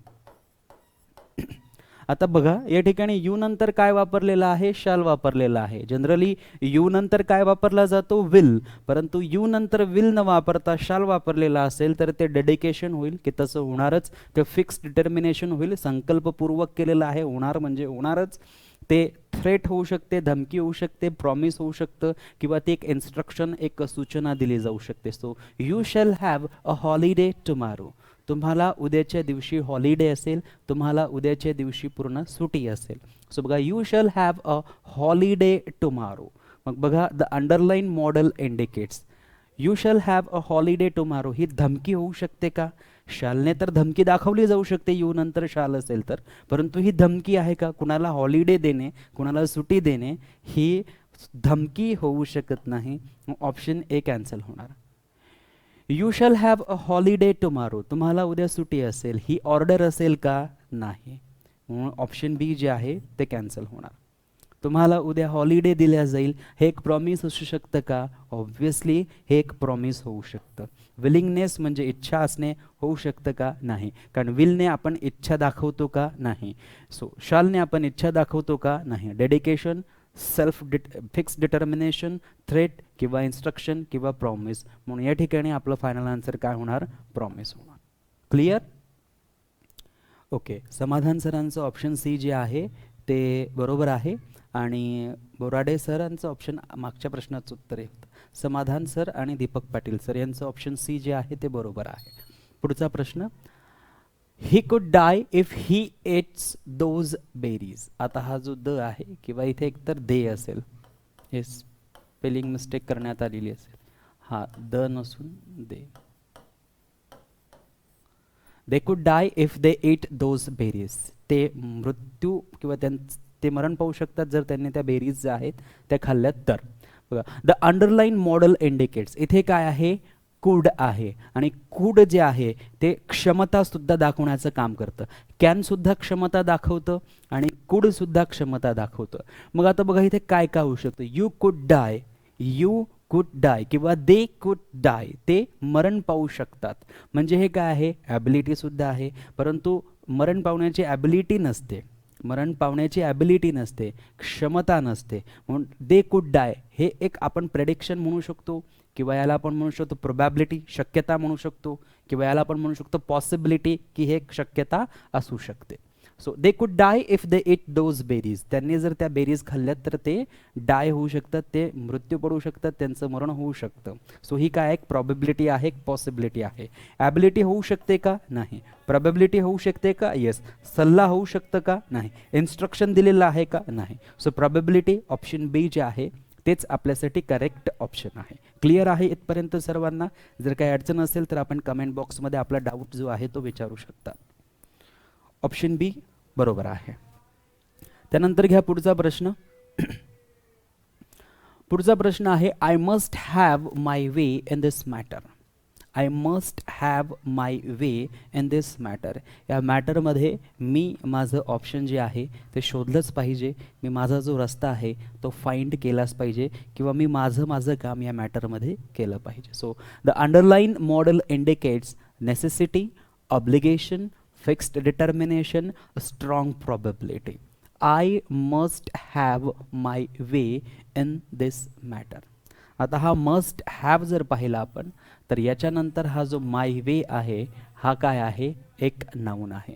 आता बघा या ठिकाणी यू नंतर काय वापरलेलं आहे, शॅल वापरलेला आहे. जनरली यू नंतर काय वापरला जातो, विल. परंतु यू नंतर विल न वापरता शॅल वापरलेला असेल तर ते डेडिकेशन होईल, की तसं होणारच. ते फिक्स डिटर्मिनेशन होईल, संकल्पपूर्वक केलेलं आहे, होणार म्हणजे होणारच. ते थ्रेट होऊ शकते, धमकी होऊ शकते, प्रॉमिस होऊ शकतं, किंवा ते एक इन्स्ट्रक्शन, एक सूचना दिली जाऊ शकते. So you shall have a holiday tomorrow. तुम्हाला उद्याच्या दिवशी हॉलिडे असेल, तुम्हाला उद्याच्या दिवशी पूर्ण सुटी असेल. सो बघा you shall have a holiday tomorrow. मग बघा the underline model indicates you shall have a holiday tomorrow ही धमकी होऊ शकते का? शालने तर धमकी दाखवली जाऊ शकते यू नंतर शाल असेल तर, परंतु ही धमकी आहे का? कुणाला हॉलिडे देणे, कुणाला सुटी देणे ही धमकी होऊ शकत नाही. ऑप्शन ए कॅन्सल होणार. You shall have a holiday tomorrow, तुम्हाला उद्या सुटी असेल, ही ऑर्डर असेल का? नाही. म्हणून ऑप्शन बी जे आहे ते कॅन्सल होणार. तुम्हाला उद्या हॉलिडे दिल्या जाईल, हे एक प्रॉमिस असू शकतं का? ऑब्व्हियसली हे एक प्रॉमिस होऊ शकतं. विलिंगनेस म्हणजे इच्छा असणे होऊ शकतं का? नाही. कारण विलने आपण इच्छा दाखवतो का? नाही. सो शालने आपण इच्छा दाखवतो का? नाही. Dedication, self fix determination, threat किंवा इन्स्ट्रक्शन किंवा प्रॉमिस. म्हणून या ठिकाणी आपलं फायनल आन्सर काय होणार? प्रॉमिस होणार. क्लिअर? ओके. समाधान सरांचं ऑप्शन सी जे आहे ते बरोबर आहे आणि बोराडे सरांचं ऑप्शन मागच्या प्रश्नाचं उत्तर आहे. समाधान सर आणि दीपक पाटील सर यांचं ऑप्शन सी जे आहे ते बरोबर आहे. पुढचा प्रश्न, he could die if he एट्स those बेरीज. आता हा जो द आहे किंवा इथे एकतर दे असेल, हे स्पेलिंग मिस्टेक करण्यात आलेली असेल, हा द नसून they. They could die if they ate those berries. ते मृत्यू किंवा ते मरण पावू शकतात जर त्यांनी त्या बेरीज ज्या आहेत त्या खाल्ल्यात तर. बघा द अंडरलाईन मॉडेल इंडिकेट्स, इथे काय आहे? कुड आहे. आणि कुड जे आहे ते क्षमता सुद्धा दाखवण्याचं काम करतं. कॅन सुद्धा क्षमता दाखवतं आणि कुड सुद्धा क्षमता दाखवतं. मग आता बघा इथे काय काय होऊ शकतं? यू कुड डाय, यू कुड डाय किंवा दे कुड डाय, ते मरण पावू शकतात. म्हणजे हे काय आहे? ॲबिलिटी सुद्धा आहे, परंतु मरण पावण्याची ॲबिलिटी नसते. मरण पावण्याची ॲबिलिटी नसते, क्षमता नसते. म्हणून दे कुड डाय हे एक आपण प्रेडिक्शन म्हणू शकतो, किंवा याला आपण म्हणू शकतो प्रोबॅबिलिटी, शक्यता म्हणू शकतो, किंवा याला आपण म्हणू शकतो पॉसिबिलिटी, की हे शक्यता असू शकते. So they could die if they eat those berries. त्यांनी जर त्या बेरीज खाल्ल्यात तर ते डाय होऊ शकतात, ते मृत्यू पडू शकतात, त्यांचं मरण होऊ शकतं. सो ही काय एक प्रॉबिबिलिटी आहे, एक पॉसिबिलिटी आहे. ॲबिलिटी होऊ शकते का? नाही. प्रोबॅबिलिटी होऊ शकते का? येस. सल्ला होऊ शकतं का? नाही. इन्स्ट्रक्शन दिलेलं आहे का? नाही. So probability option B J आहे तेच आपल्यासाठी करेक्ट ऑप्शन आहे. क्लिअर आहे इथपर्यंत सर्वांना? जर काही अडचण असेल तर आपण कमेंट बॉक्समध्ये आपला डाऊट जो आहे तो विचारू शकता. ऑप्शन बी बरोबर आहे. त्यानंतर घ्या पुढचा प्रश्न. पुढचा प्रश्न आहे, I must have my way in this matter. I must have my way in this matter. या मॅटरमध्ये मी माझं ऑप्शन जे आहे ते शोधलंच पाहिजे. मी माझा जो रस्ता आहे तो फाइंड केलाच पाहिजे, किंवा मी माझं काम या मॅटरमध्ये केलं पाहिजे. So the underline model indicates necessity, obligation, fixed determination, a strong probability. I must have my way in this matter. आता हा must have जर पाहिला आपण तर याच्यानंतर हा जो my way आहे हा काय आहे? एक नाउन आहे.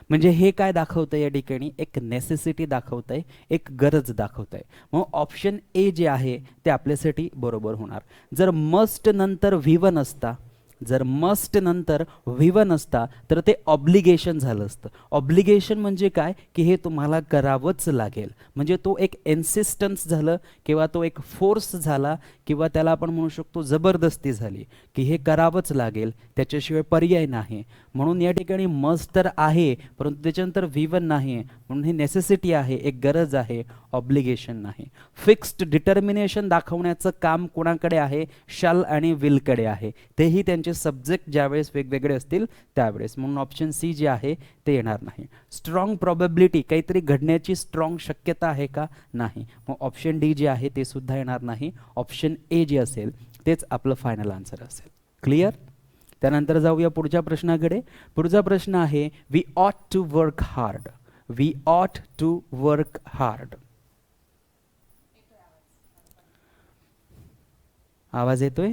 म्हणजे हे काय दाखवतं या ठिकाणी? एक नेसेसिटी दाखवतंय, एक गरज दाखवतंय. मग ऑप्शन ए जे आहे ते आपल्यासाठी बरोबर होणार. जर मस्ट नंतर V1 असता जर मस्ट नंतर V1 असता तर ते ऑब्लिगेशन झालं असतं. ऑब्लिगेशन म्हणजे काय की हे तुम्हाला करावंच लागेल, म्हणजे तो एक इन्सिस्टन्स झालं किंवा तो एक फोर्स झाला किंवा त्याला आपण म्हणू शकतो जबरदस्ती झाली की हे करावंच लागेल, त्याच्याशिवाय पर्याय नाही. म्हणून या ठिकाणी मस्ट तर आहे परंतु त्याच्यानंतर V1 नाही, म्हणून ही नेसेसिटी आहे, एक गरज आहे, ऑब्लिगेशन नाही. फिक्स्ड डिटर्मिनेशन दाखवण्याचं काम कोणाकडे आहे, शॅल आणि विलकडे आहे. तेही त्यांचे सब्जेक्ट ज्यावेळेस वेगवेगळे असतील त्यावेळेस, म्हणून ऑप्शन सी जे आहे ते येणार नाही. स्ट्रॉंग प्रॉबॅबिलिटी, काहीतरी घडण्याची स्ट्रॉंग शक्यता आहे का, नाही, मग ऑप्शन डी जे आहे ते सुद्धा येणार नाही. ऑप्शन ए जे असेल तेच आपलं फायनल आन्सर असेल. क्लिअर? त्यानंतर जाऊया पुढच्या प्रश्नाकडे. पुढचा प्रश्न आहे वी ऑट टू वर्क हार्ड. वी ऑट टू वर्क हार्ड. आवाज येतोय?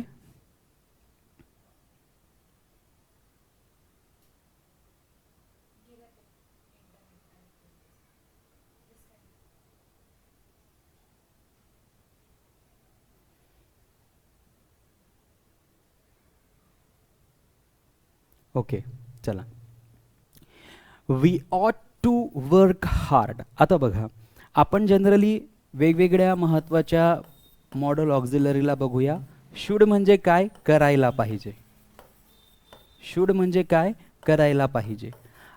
ओके, चला. वी ऑट टू वर्क हार्ड. आता बघा, आपण जनरली वेगवेगळ्या महत्त्वाच्या मॉडल ऑक्झिलरीला बघूया. शुड म्हणजे काय, करायला पाहिजे. शुड म्हणजे काय, करायला पाहिजे.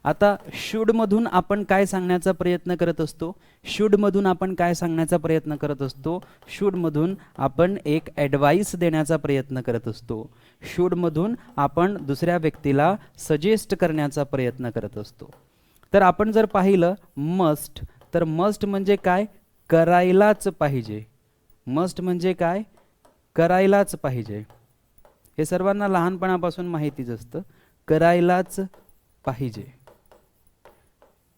आता शूडमधून आपण काय सांगण्याचा प्रयत्न करत असतो, शूडमधून आपण काय सांगण्याचा प्रयत्न करत असतो, शूडमधून आपण एक ॲडवाईस देण्याचा प्रयत्न करत असतो. शूडमधून आपण दुसऱ्या व्यक्तीला सजेस्ट करण्याचा प्रयत्न करत असतो. तर आपण जर पाहिलं मस्ट, तर मस्ट म्हणजे काय, करायलाच पाहिजे. मस्ट म्हणजे काय, करायलाच पाहिजे. हे सर्वांना लहानपणापासून माहितीच असतं, करायलाच पाहिजे.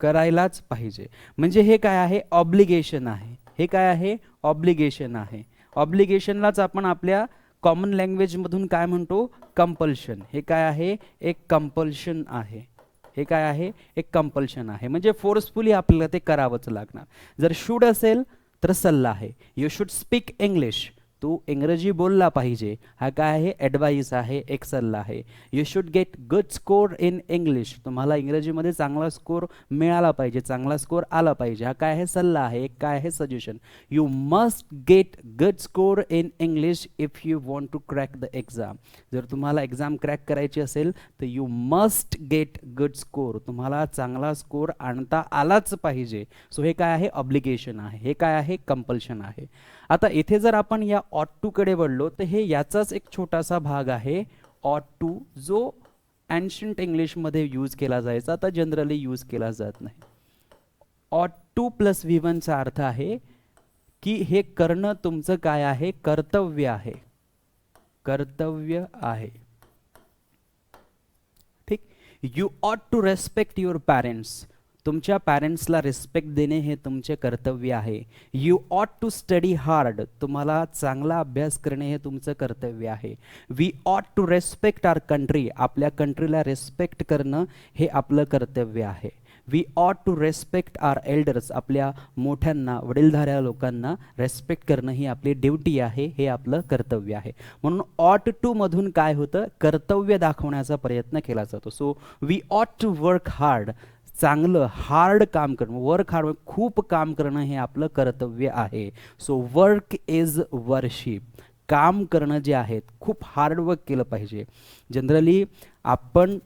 करायलाच पाहिजे म्हणजे हे काय आहे, ऑब्लिगेशन आहे. हे काय आहे, ऑब्लिगेशन आहे. ऑब्लिगेशनलाच आपण आपल्या कॉमन लँग्वेजमधून काय म्हणतो, कंपल्शन. हे काय आहे, एक कंपल्शन आहे. हे काय आहे, एक कंपल्शन आहे, म्हणजे फोर्सफुली आपल्याला ते करावंच लागणार. जर शुड असेल तर सल्ला आहे. यू शुड स्पीक इंग्लिश, तू इंग्रजी बोलला पाहिजे. हा काय आहे, ॲडवाईस आहे, एक सल्ला आहे. You should get good score in English, तुम्हाला इंग्रजीमध्ये चांगला स्कोर मिळाला पाहिजे, चांगला स्कोर आला पाहिजे. हा काय आहे, सल्ला आहे, एक काय आहे, suggestion. You must get good score in English if you want to crack the exam. जर तुम्हाला एक्झाम क्रॅक करायची असेल तर you must get good score, तुम्हाला चांगला स्कोर आणता आलाच पाहिजे. सो हे काय आहे, ऑब्लिगेशन आहे. हे काय आहे, कंपल्शन आहे. आता इथे जर आपण या ऑट टू कडे वळलो तर हे याचाच एक छोटासा भाग आहे, ऑट टू, जो एन्शंट इंग्लिशमध्ये यूज केला जायचा, आता जनरली यूज केला जात नाही. ऑट टू प्लस V1 चा अर्थ आहे की हे करणं तुमचं काय आहे, कर्तव्य आहे. कर्तव्य आहे. ठीक. You ought to respect your parents, तुमच्या पॅरेंट्सला रिस्पेक्ट देणे हे तुमचे कर्तव्य आहे. You ought to study hard, तुम्हाला चांगला अभ्यास करणे हे तुमचं कर्तव्य आहे. वी ऑट टू रेस्पेक्ट आवर कंट्री, आपल्या कंट्रीला रिस्पेक्ट करणं हे आपलं कर्तव्य आहे. वी ऑट टू रेस्पेक्ट आवर एल्डर्स, आपल्या मोठ्यांना, वडीलधाऱ्या लोकांना रेस्पेक्ट करणं ही आपली ड्युटी आहे, हे आपलं कर्तव्य आहे. म्हणून ऑट टू मधून काय होतं, कर्तव्य दाखवण्याचा प्रयत्न केला जातो. सो वी ऑट टू वर्क हार्ड, चांगलं हार्ड काम करणं, वर्क हार्ड खूप काम करणं हे आपलं कर्तव्य आहे. सो वर्क इज वर्शिप, काम करणं जे आहे, खूप हार्डवर्क केलं पाहिजे. जनरली आपण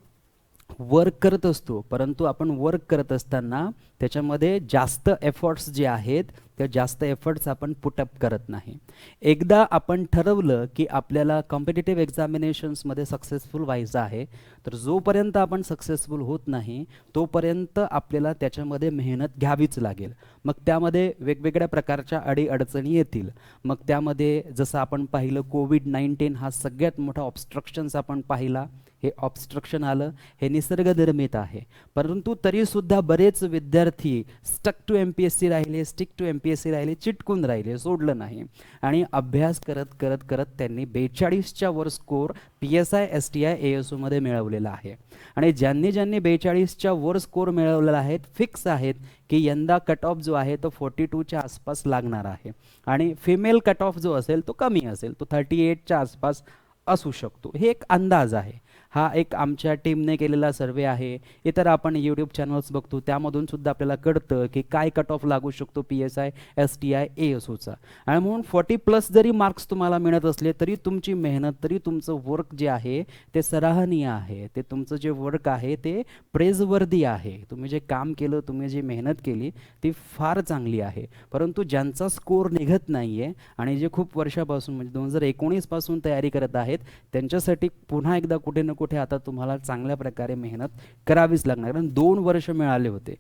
वर्क करत असतो परंतु आपण वर्क करत असताना त्याच्यामध्ये जास्त एफर्ट्स जे आहेत त्या जास्त एफर्ट्स आपण पुटअप करत नाही. एकदा आपण ठरवलं की आपल्याला कॉम्पिटिटिव्ह एक्झामिनेशन्समध्ये सक्सेसफुल व्हायचं आहे, तर जोपर्यंत आपण सक्सेसफुल होत नाही तोपर्यंत आपल्याला त्याच्यामध्ये मेहनत घ्यावीच लागेल. मग त्यामध्ये वेगवेगळ्या प्रकारच्या अडीअडचणी येतील. मग त्यामध्ये जसं आपण पाहिलं कोविड-19 हा सगळ्यात मोठा ऑब्स्ट्रक्शन्स आपण पाहिला. हे ऑब्स्ट्रक्शन आलं, हे निसर्गनिर्मित आहे, परंतु तरीसुद्धा बरेच विद्यार्थी स्टक टू MPSC राहिले, स्टिक टू MPSC राहिले, चिटकून राहिले, सोडलं नाही आणि अभ्यास करत करत करत त्यांनी 42च्या वर स्कोर PSI STI ASO मध्ये मिळवलेला आहे. आणि ज्यांनी ज्यांनी 42च्या वर स्कोर मिळवलेला आहेत, फिक्स आहेत की यंदा कट ऑफ जो आहे तो 42च्या आसपास लागणार आहे आणि फिमेल कट ऑफ जो असेल तो कमी असेल, तो 38च्या आसपास असू शकतो. हे एक अंदाज आहे. हा एक आमच्या टीमने केलेला सर्वे आहे. इतर आपण यूट्यूब चॅनल्स बघतो त्यामधून सुद्धा आपल्याला कळतं की काय कट ऑफ लागू शकतो PSI STI ASOचा. आणि म्हणून 40+ जरी मार्क्स तुम्हाला मिळत असले तरी तुमची मेहनत, तरी तुमचं वर्क जे आहे ते सराहनीय आहे. ते तुमचं जे वर्क आहे ते प्रेजवर्दी आहे. तुम्ही जे काम केलं, तुम्ही जी मेहनत केली ती फार चांगली आहे. परंतु ज्यांचा स्कोर निघत नाही आहे आणि जे खूप वर्षापासून म्हणजे 2019 पासून तयारी करत आहेत त्यांच्यासाठी पुन्हा एकदा कुठे ना कुठे आता तुम्हाला चांगल्या प्रकारे मेहनत करावीच लागणार. कारण 2 वर्ष मिळाले होते.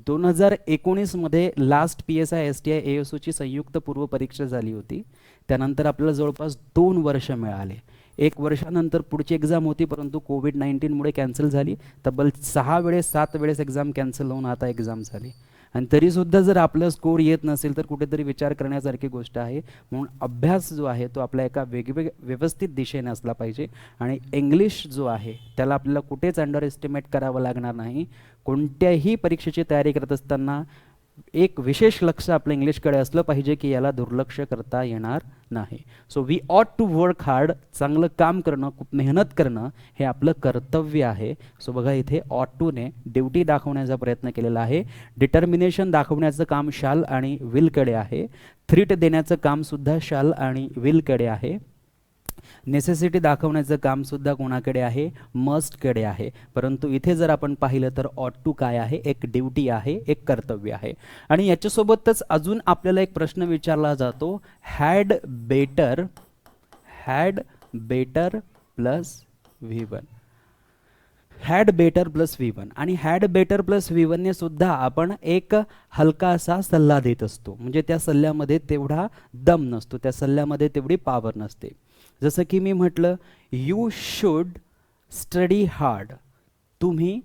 2019 मध्ये लास्ट PSI STI ASOची संयुक्त पूर्व परीक्षा झाली होती. त्यानंतर आपल्याला जवळपास 2 वर्ष मिळाले. 1 वर्षानंतर पुढची एक्झाम होती परंतु कोविड-19 मुळे कॅन्सल झाली. तब्बल 6 वेळेस 7 वेळेस एक्झाम कॅन्सल होऊन आता एक्झाम झाली. आणि तरीसुद्धा जर आपलं स्कोर येत नसेल तर कुठेतरी विचार करण्यासारखी गोष्ट आहे. म्हणून अभ्यास जो आहे तो आपल्या एका व्यवस्थित दिशेने असला पाहिजे. आणि इंग्लिश जो आहे त्याला आपल्याला कुठेच अंडर एस्टिमेट करावं लागणार नाही. कोणत्याही परीक्षेची तयारी करत असताना एक विशेष लक्ष आपलं इंग्लिशकडे असलं पाहिजे की याला दुर्लक्ष करता येणार नाही. सो वी ऑट टू वर्क हार्ड. चांगलं काम करणं, खूप मेहनत करणं हे आपलं कर्तव्य आहे. सो बघा इथे ऑट टूने ड्युटी दाखवण्याचा प्रयत्न केलेला आहे. डिटर्मिनेशन दाखवण्याचं काम शाल आणि विलकडे आहे. थ्रीट देण्याचं काम सुद्धा शाल आणि विलकडे आहे. नेसेसिटी दाखवण्याचं काम सुद्धा कोणाकडे आहे? मस्टकडे आहे. परंतु इथे जर आपण पाहिलं तर ऑट टू काय आहे? एक ड्युटी आहे, एक कर्तव्य आहे. आणि याच्यासोबतच अजून आपल्याला एक प्रश्न विचारला जातो, had better plus V1. Had better plus V1 आणि हॅड बेटर प्लस V1 ने सुद्धा आपण एक हलकासा सल्ला देत असतो. म्हणजे त्या सल्ल्यामध्ये तेवढा दम नसतो, त्या सल्ल्यामध्ये तेवढी पॉवर नसते. जसं की मी म्हटलं, यू शुड स्टडी हार्ड. तुम्ही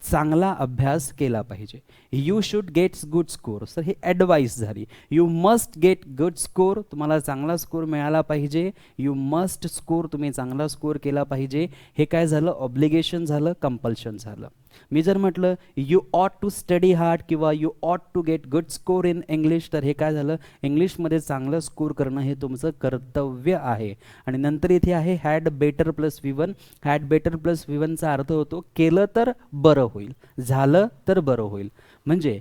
चांगला अभ्यास केला पाहिजे. You should get good score. Sir ही ॲडवाईस झाली. You must get good score. तुम्हाला चांगला स्कोर मिळाला पाहिजे. You must score. तुम्ही चांगला स्कोर केला पाहिजे. हे काय झालं? ऑब्लिगेशन झालं, कंपल्शन झालं. मी जर म्हटलं you ought to study hard किंवा you ought to get good score in English, तर हे काय झालं? इंग्लिशमध्ये चांगलं स्कोर करणं हे तुमचं कर्तव्य आहे. आणि नंतर इथे आहे had better plus V1. Had better plus V1चा अर्थ होतो केलं तर बरं होईल, झालं तर बरं होईल. म्हणजे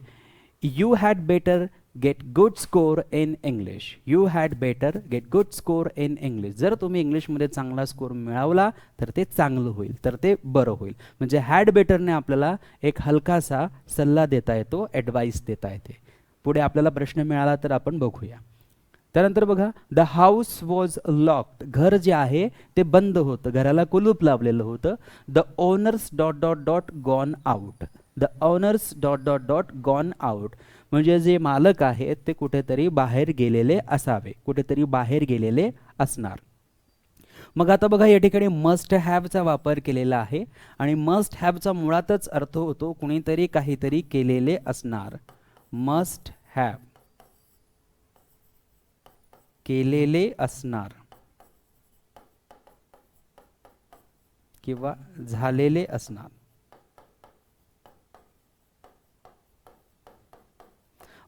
you had better gate good score in English. You had better gate good score in English. जर तुम्ही इंग्लिशमध्ये चांगला स्कोर मिळवला तर ते चांगलं होईल, तर ते बरं होईल. म्हणजे हॅड बेटरने आपल्याला एक हलकासा सल्ला देता येतो, ॲडवाईस देता येते. पुढे आपल्याला प्रश्न मिळाला तर आपण बघूया. त्यानंतर बघा, द हाऊस वॉज लॉक्ड. घर जे आहे ते बंद होतं, घराला कुलूप लावलेलं होतं. The owners dot dot dot gone out. The owners dot dot dot gone out म्हणजे जे मालक आहेत ते कुठेतरी बाहेर गेलेले असावे, कुठेतरी बाहेर गेलेले असणार. मग आता बघा या ठिकाणी मस्ट हॅवचा वापर केलेला आहे आणि मस्ट हॅवचा मुळातच अर्थ होतो कुणीतरी काहीतरी केलेले असणार. मस्ट हॅव, केलेले असणार किंवा झालेले असणार.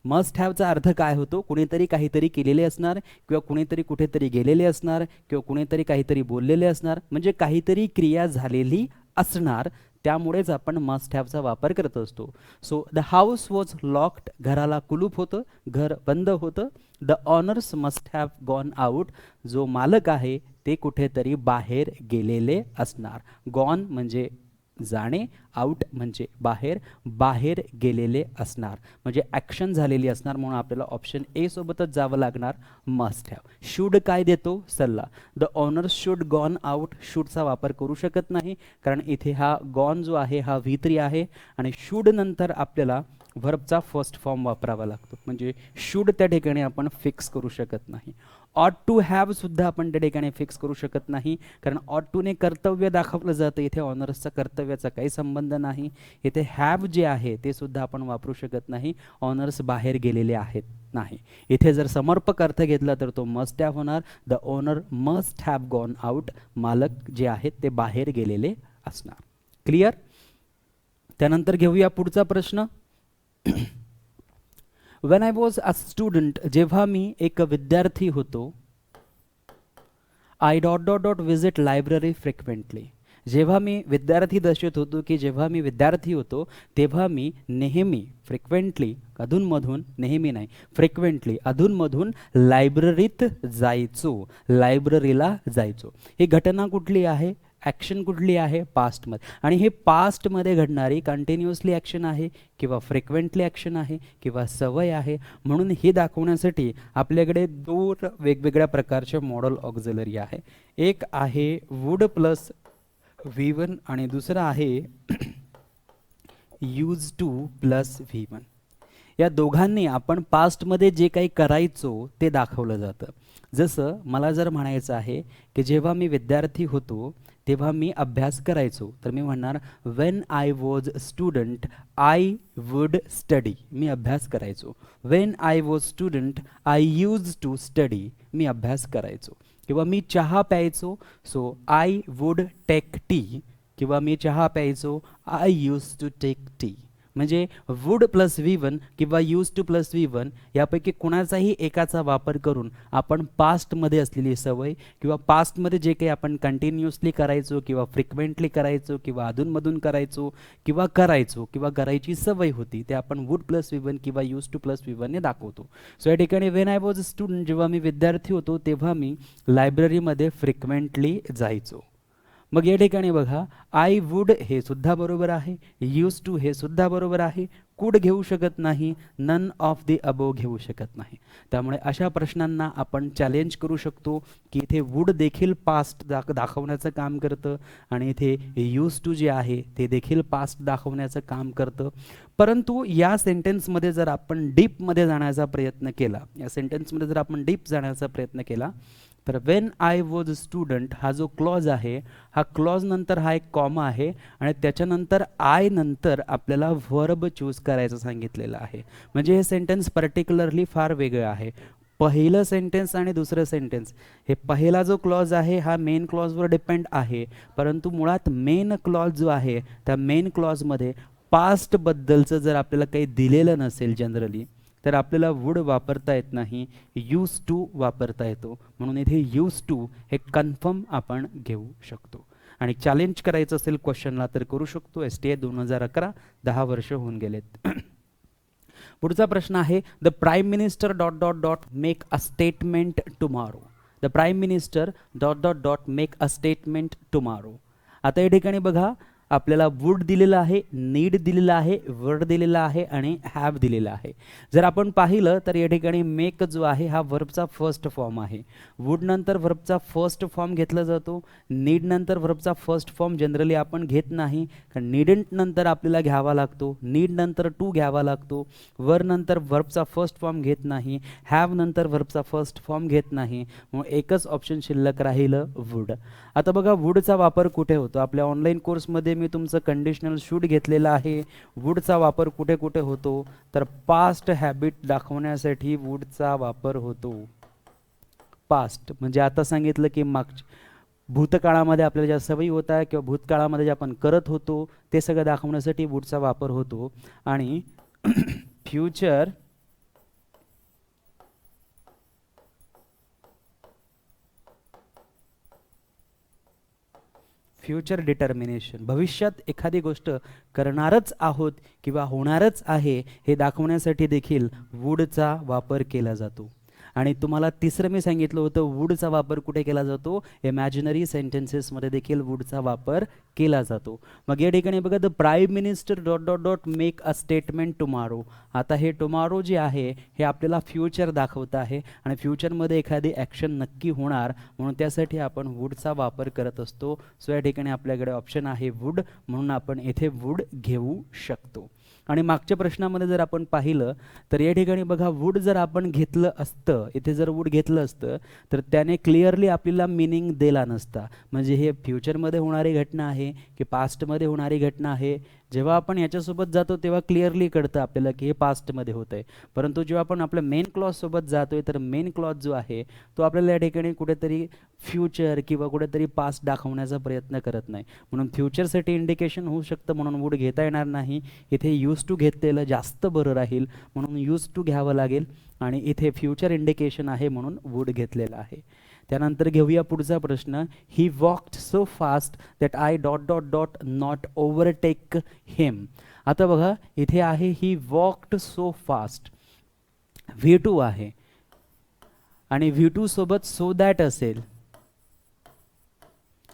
मस्ट हॅवचा अर्थ काय होतो? कुणीतरी काहीतरी केलेले असणार किंवा कुणीतरी कुठेतरी गेलेले असणार किंवा कुणीतरी काहीतरी बोललेले असणार. म्हणजे काहीतरी क्रिया झालेली असणार, त्यामुळेच आपण मस्ट हॅवचा वापर करत असतो. So the house was locked. घराला कुलूप होतं, घर बंद होतं. The honours must have gone out. जो मालक आहे ते कुठेतरी बाहेर गेलेले असणार. गॉन म्हणजे जाणे, आउट म्हणजे बाहेर, बाहेर गेलेले असणार म्हणजे ॲक्शन झालेली असणार. म्हणून आपल्याला ऑप्शन ए सोबतच जावं लागणार, मस्ट हॅव. शूड काय देतो? सल्ला. The honours should gone out. शूडचा वापर करू शकत नाही कारण इथे हा गॉन जो आहे हा V3 आहे आणि शूड नंतर आपल्याला व्हर्बचा फर्स्ट फॉर्म वापरावा लागतो. म्हणजे शूड त्या ठिकाणी आपण फिक्स करू शकत नाही. ऑट टू हॅव सुद्धा आपण त्या ठिकाणी फिक्स करू शकत नाही कारण ऑट टूने कर्तव्य दाखवलं जातं. इथे ऑनर्सचा कर्तव्याचा काही संबंध नाही. इथे हॅव जे आहे ते सुद्धा आपण वापरू शकत नाही. ऑनर्स बाहेर गेलेले आहेत नाही. इथे जर समर्पक अर्थ घेतला तर तो मस्ट हॅव होणार. The owner must have gone out. मालक जे आहेत ते बाहेर गेलेले असणार. क्लिअर? त्यानंतर घेऊया पुढचा प्रश्न. When I was a student, जेव्हा मी एक विद्यार्थी होतो, I dot dot dot visit library frequently. जेव्हा मी विद्यार्थी दशेत होतो, की जेव्हा मी विद्यार्थी होतो तेव्हा मी नेहमी फ्रिक्वेंटली, अधूनमधून, नेहमी नाही, फ्रिक्वेंटली अधूनमधून लायब्ररीत जायचो, लायब्ररीला जायचो. ही घटना कुठली आहे, ॲक्शन कुठली आहे, पास्टमध्ये. आणि हे पास्टमध्ये घडणारी कंटिन्युअसली ॲक्शन आहे किंवा फ्रिक्वेंटली ॲक्शन आहे किंवा सवय आहे. म्हणून हे दाखवण्यासाठी आपल्याकडे दोन वेगवेगळ्या प्रकारचे मॉडल ऑक्झिलरी आहे. एक आहे वुड प्लस V1 आणि दुसरा आहे यूज टू प्लस V1. या दोघांनी आपण पास्टमध्ये जे काही करायचो ते दाखवलं जातं. जसं मला जर म्हणायचं आहे की जेव्हा मी विद्यार्थी होतो तेव्हा मी अभ्यास करायचो, तर मी म्हणणार when I was student I would study. मी अभ्यास करायचो. When I was student I use to study. मी अभ्यास करायचो. किंवा मी चहा प्यायचो, so I would take tea. किंवा मी चहा प्यायचो, I use to take tea. म्हणजे वुड प्लस V1 किंवा यूज टू प्लस V1 यापैकी कोणाचाही एकाचा वापर करून आपण पास्टमध्ये असलेली सवय किंवा पास्टमध्ये जे काही आपण कंटिन्युअसली करायचो किंवा फ्रिक्वेंटली करायचो किंवा अधूनमधून करायचो किंवा करायची सवय होती ते आपण वुड प्लस V1 किंवा यूज टू प्लस V1 ने दाखवतो. सो या ठिकाणी Wien I was a student, जेव्हा मी विद्यार्थी होतो तेव्हा मी लायब्ररीमध्ये फ्रिक्वेंटली जायचो. मग या ठिकाणी बघा, आय वुड हे सुद्धा बरोबर आहे, यूज टू हे सुद्धा बरोबर आहे, कुड घेऊ शकत नाही, नन ऑफ द अबोव घेऊ शकत नाही. त्यामुळे अशा प्रश्नांना आपण चॅलेंज करू शकतो की इथे वुड देखील पास्ट दाखवण्याचं काम करतं आणि इथे यूज टू जे आहे ते देखील पास्ट दाखवण्याचं काम करतं. परंतु या सेंटेन्समध्ये जर आपण डीपमध्ये जाण्याचा प्रयत्न केला, तर वेन आय वॉज स्टुडंट हा जो क्लॉज आहे, हा क्लॉज नंतर हा एक कॉमा आहे आणि त्याच्यानंतर आय नंतर आपल्याला व्हर्ब चूज करायचं सांगितलेलं आहे. म्हणजे हे सेंटेन्स पर्टिक्युलरली फार वेगळं आहे. पहिलं सेंटेन्स आणि दुसरं सेंटेन्स, हे पहिला जो क्लॉज आहे हा मेन क्लॉजवर डिपेंड आहे, परंतु मुळात मेन क्लॉज जो आहे त्या मेन क्लॉजमध्ये पास्टबद्दलचं जर आपल्याला काही दिलेलं नसेल जनरली, तर आपल्याला वुड वापरता येत नाही, यूज टू वापरता येतो. म्हणून इथे यूज टू हे कन्फर्म आपण घेऊ शकतो. आणि चॅलेंज करायचं असेल क्वेश्चनला तर करू शकतो. STA 2011, 10 वर्ष होऊन गेलेत. पुढचा प्रश्न आहे, the prime minister dot dot dot make a statement tomorrow. The prime minister dot dot dot make a statement tomorrow. आता या ठिकाणी बघा, आपल्याला वुड दिलेलं आहे, नीड दिलेलं आहे, वर्ड दिलेला आहे आणि हॅव दिलेला आहे. जर आपण पाहिलं तर या ठिकाणी मेक जो आहे हा वर्बचा फर्स्ट फॉर्म आहे. वुड नंतर वर्बचा फर्स्ट फॉर्म घेतला जातो. नीड नंतर वर्बचा फर्स्ट फॉर्म जनरली आपण घेत नाही, कारण नीडंट नंतर आपल्याला घ्यावा लागतो, नीड नंतर टू घ्यावा लागतो. वर नंतर वर्बचा फर्स्ट फॉर्म घेत नाही, हॅव नंतर वर्बचा फर्स्ट फॉर्म घेत नाही. मग एकच ऑप्शन शिल्लक राहिलं, वुड. आता बघा, वुडचा वापर कुठे होतो? आपल्या ऑनलाईन कोर्समध्ये मी तुमचं कंडिशनल शूड घेतलेलं आहे. वुडचा वापर कुठे कुठे होतो? तर पास्ट हॅबिट दाखवण्यासाठी वुडचा वापर होतो. पास्ट म्हणजे आता सांगितलं की भूतकाळामध्ये आपल्याला ज्या सवयी होत्या किंवा भूतकाळामध्ये जे आपण करत होतो ते सगळं दाखवण्यासाठी वुडचा वापर होतो. आणि फ्युचर डिटर्मिनेशन, भविष्यात एखादी गोष्ट करणारच आहोत किंवा होणारच आहे हे दाखवण्यासाठी देखील वुडचा वापर केला जातो. आणि तुम्हाला तिसरं मी सांगितलं होतं वुडचा वापर कुठे केला जातो? इमॅजिनरी सेंटेन्सेसमध्ये देखील वुडचा वापर केला जातो. मग या ठिकाणी बघा, the prime minister dot dot dot make a statement tomorrow. आता हे टुमॉरो जे आहे हे आपल्याला फ्युचर दाखवत आहे आणि फ्युचरमध्ये एखादी ॲक्शन नक्की होणार, म्हणून त्यासाठी आपण वुडचा वापर करत असतो. सो या ठिकाणी आपल्याकडे ऑप्शन आहे वुड, म्हणून आपण येथे वुड घेऊ शकतो. आणि मागच्या प्रश्नामध्ये जर आपण पाहिलं तर या ठिकाणी बघा, वुड जर आपण घेतलं असतं, इथे जर वुड घेतलं असतं तर त्याने क्लिअरली आपल्याला मिनिंग दिला नसता. म्हणजे हे फ्युचरमध्ये होणारी घटना आहे की पास्टमध्ये होणारी घटना आहे. जेव्हा आपण याच्यासोबत जातो तेव्हा क्लिअरली कळतं आपल्याला की हे पास्टमध्ये होतं आहे, परंतु जेव्हा आपण आपल्या मेन क्लॉजसोबत जातो आहे तर मेन क्लॉज जो आहे तो आपल्याला या ठिकाणी कुठेतरी फ्युचर किंवा कुठेतरी पास्ट दाखवण्याचा प्रयत्न करत नाही. म्हणून फ्युचरसाठी इंडिकेशन होऊ शकतं, म्हणून वुड घेता येणार नाही. इथे यूज टू घेतलेलं जास्त बरं राहील, म्हणून यूज टू घ्यावं लागेल. आणि इथे फ्युचर इंडिकेशन आहे म्हणून वुड घेतलेलं आहे. त्यानंतर घेऊया पुढचा प्रश्न. He walked so fast that I dot dot dot not overtake him. आता बघा इथे आहे ही वॉक्ड सो फास्ट, V2 आहे आणि V2 सोबत सो दॅट असेल.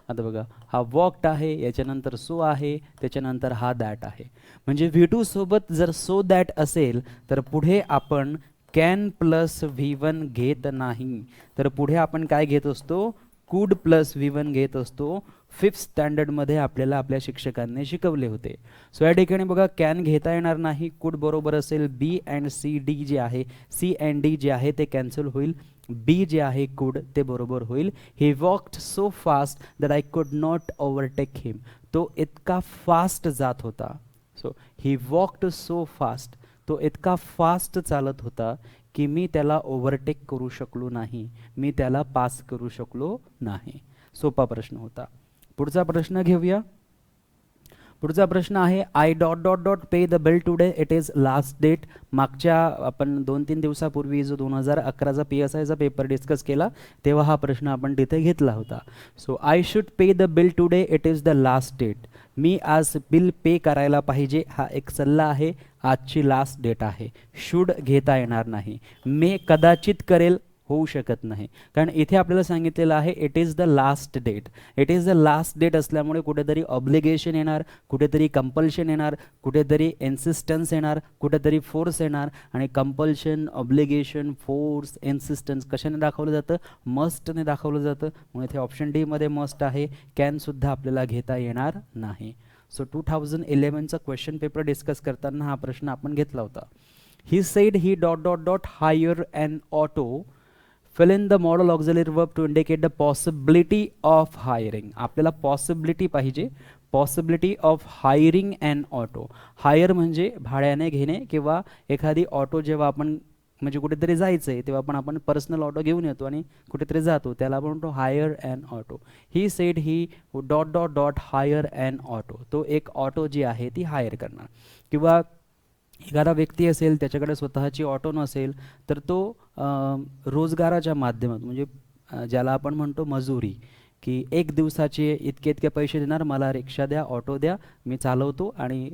आता बघा हा वॉक्ड आहे, याच्यानंतर सो आहे, त्याच्यानंतर हा दॅट आहे. म्हणजे V2 सोबत जर सो दॅट असेल तर पुढे आपण कॅन प्लस V1 घेत नाही, तर पुढे आपण काय घेत असतो, कुड प्लस V1 घेत असतो. 5th स्टँडर्डमध्ये आपल्याला आपल्या शिक्षकांनी शिकवले होते. सो या ठिकाणी बघा कॅन घेता येणार नाही, कुड बरोबर असेल. बी अँड सी, डी जे आहे, सी अँड डी जे आहे ते कॅन्सल होईल. बी जे आहे कुड ते बरोबर होईल. He walked so fast that I could not overtake him. तो इतका फास्ट जात होता. So he walked so fast, तो इतका फास्ट चालत होता की मी त्याला ओव्हरटेक करू शकलो नाही, मी त्याला पास करू शकलो नाही. सोपा प्रश्न होता. पुढचा प्रश्न घेऊया. पुढचा प्रश्न आहे I dot dot dot pay the bill today, it is last date. मागच्या आपण 2-3 दिवसापूर्वी जो 2011चा PSIचा पेपर डिस्कस केला तेव्हा हा प्रश्न आपण तिथे घेतला होता. So I should pay the bill today, it is the last date. मी आज बिल पे करायला पाहिजे हा एक सल्ला आहे, आजची लास्ट डेट आहे. शुड घेता येणार नाही. मे कदाचित करेल, होऊ शकत नाही, कारण इथे आपल्याला सांगितलेलं आहे it is the last date. It is the last date असल्यामुळे कुठेतरी ऑब्लिगेशन येणार, कुठेतरी कंपल्शन येणार, कुठेतरी इन्सिस्टन्स येणार, कुठेतरी फोर्स येणार. आणि कंपल्शन, ऑब्लिगेशन, फोर्स, इन्सिस्टन्स कशाने दाखवलं जातं, मस्टने दाखवलं जातं. म्हणून इथे ऑप्शन डी मध्ये मस्ट आहे. कॅनसुद्धा आपल्याला घेता येणार नाही. सो 2011चा क्वेश्चन पेपर डिस्कस करताना हा प्रश्न आपण घेतला होता. He said he dot dot dot hire and auto, fill in the modal auxiliary verb to indicate the possibility of hiring. आपल्याला पॉसिबिलिटी पाहिजे, possibility of hiring and auto. Hire म्हणजे भाड्याने घेणे, किंवा एखादी ऑटो जेव्हा आपण म्हणजे कुठेतरी जायचं आहे तेव्हा आपण पर्सनल ऑटो घेऊन येतो आणि कुठेतरी जातो, त्याला आपण म्हणतो hire and auto. He said he dot dot dot hire and auto, तो एक ऑटो जी आहे ती हायर करणार. किंवा एखादा व्यक्ती असेल त्याच्याकडे स्वतःची ऑटो नसेल तर तो रोजगाराच्या माध्यमातून म्हणजे ज्याला आपण म्हणतो मजुरी, की 1 दिवसाचे इतके इतके पैसे देणार, मला रिक्षा द्या, ऑटो द्या, मी चालवतो आणि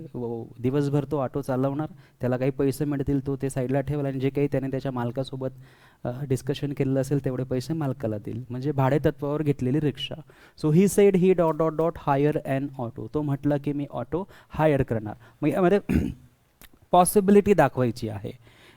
दिवसभर तो ऑटो चालवणार, त्याला काही पैसे मिळतील तो ते साईडला ठेवेल आणि जे काही त्याने त्याच्या मालकासोबत डिस्कशन केलेलं असेल तेवढे पैसे मालकाला देईल, म्हणजे भाडे तत्वावर घेतलेली रिक्षा. So he said he dot dot dot hire and auto, तो म्हटलं की मी ऑटो हायर करणार. मग यामध्ये पॉसिबिलिटी दाखवायची आहे.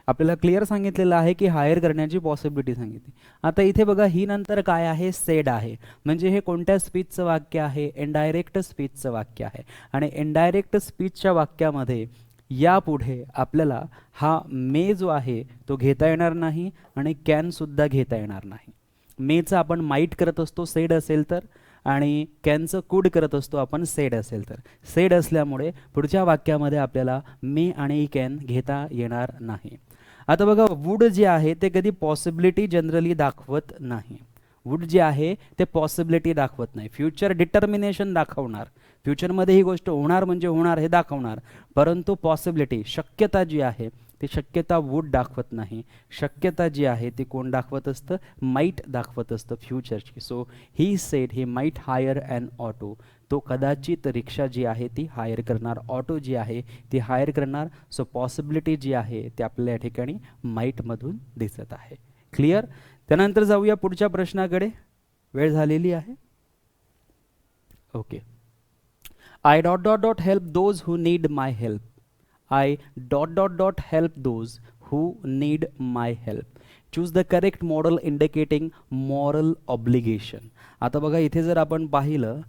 आपल्याला क्लिअर सांगितलेलं आहे की हायर करण्याची पॉसिबिलिटी सांगितली. आता इथे बघा ही नंतर काय आहे, सेड आहे. म्हणजे हे कोणत्या स्पीचचं वाक्य आहे, इनडायरेक्ट स्पीचचं वाक्य आहे. आणि इनडायरेक्ट स्पीचच्या वाक्यामध्ये यापुढे आपल्याला हा मे जो आहे तो घेता येणार नाही आणि कॅनसुद्धा घेता येणार नाही. मेचं आपण माईट करत असतो सेड असेल तर, आणि कॅनचं कुड करत असतो आपण सेड असेल तर. सेड असल्यामुळे पुढच्या वाक्यामध्ये आपल्याला मे आणि कॅन घेता येणार नाही. आता बघा वुड जे आहे ते कधी पॉसिबिलिटी जनरली दाखवत नाही. वुड जे आहे ते पॉसिबिलिटी दाखवत नाही, फ्युचर डिटर्मिनेशन दाखवणार, फ्युचरमध्ये ही गोष्ट होणार म्हणजे होणार हे दाखवणार, परंतु पॉसिबिलिटी शक्यता जी आहे ती शक्यता वुड दाखवत नाही. शक्यता जी आहे ती कोण दाखवत असतं, माईट दाखवत असतं फ्युचरची. So he said he might hire and auto, तो कदाचित रिक्षा जी आहे ती हायर करणार, ऑटो जी आहे ती हायर करणार. सो पॉसिबिलिटी जी आहे ती आपल्या या ठिकाणी माईटमधून दिसत आहे. क्लिअर. त्यानंतर जाऊया पुढच्या प्रश्नाकडे, वेळ झालेली आहे. Okay. I dot dot dot help those who need my help. I dot dot dot help those who need my help. Choose the correct modal indicating moral obligation. आता बघा इथे जर आपण पाहिलं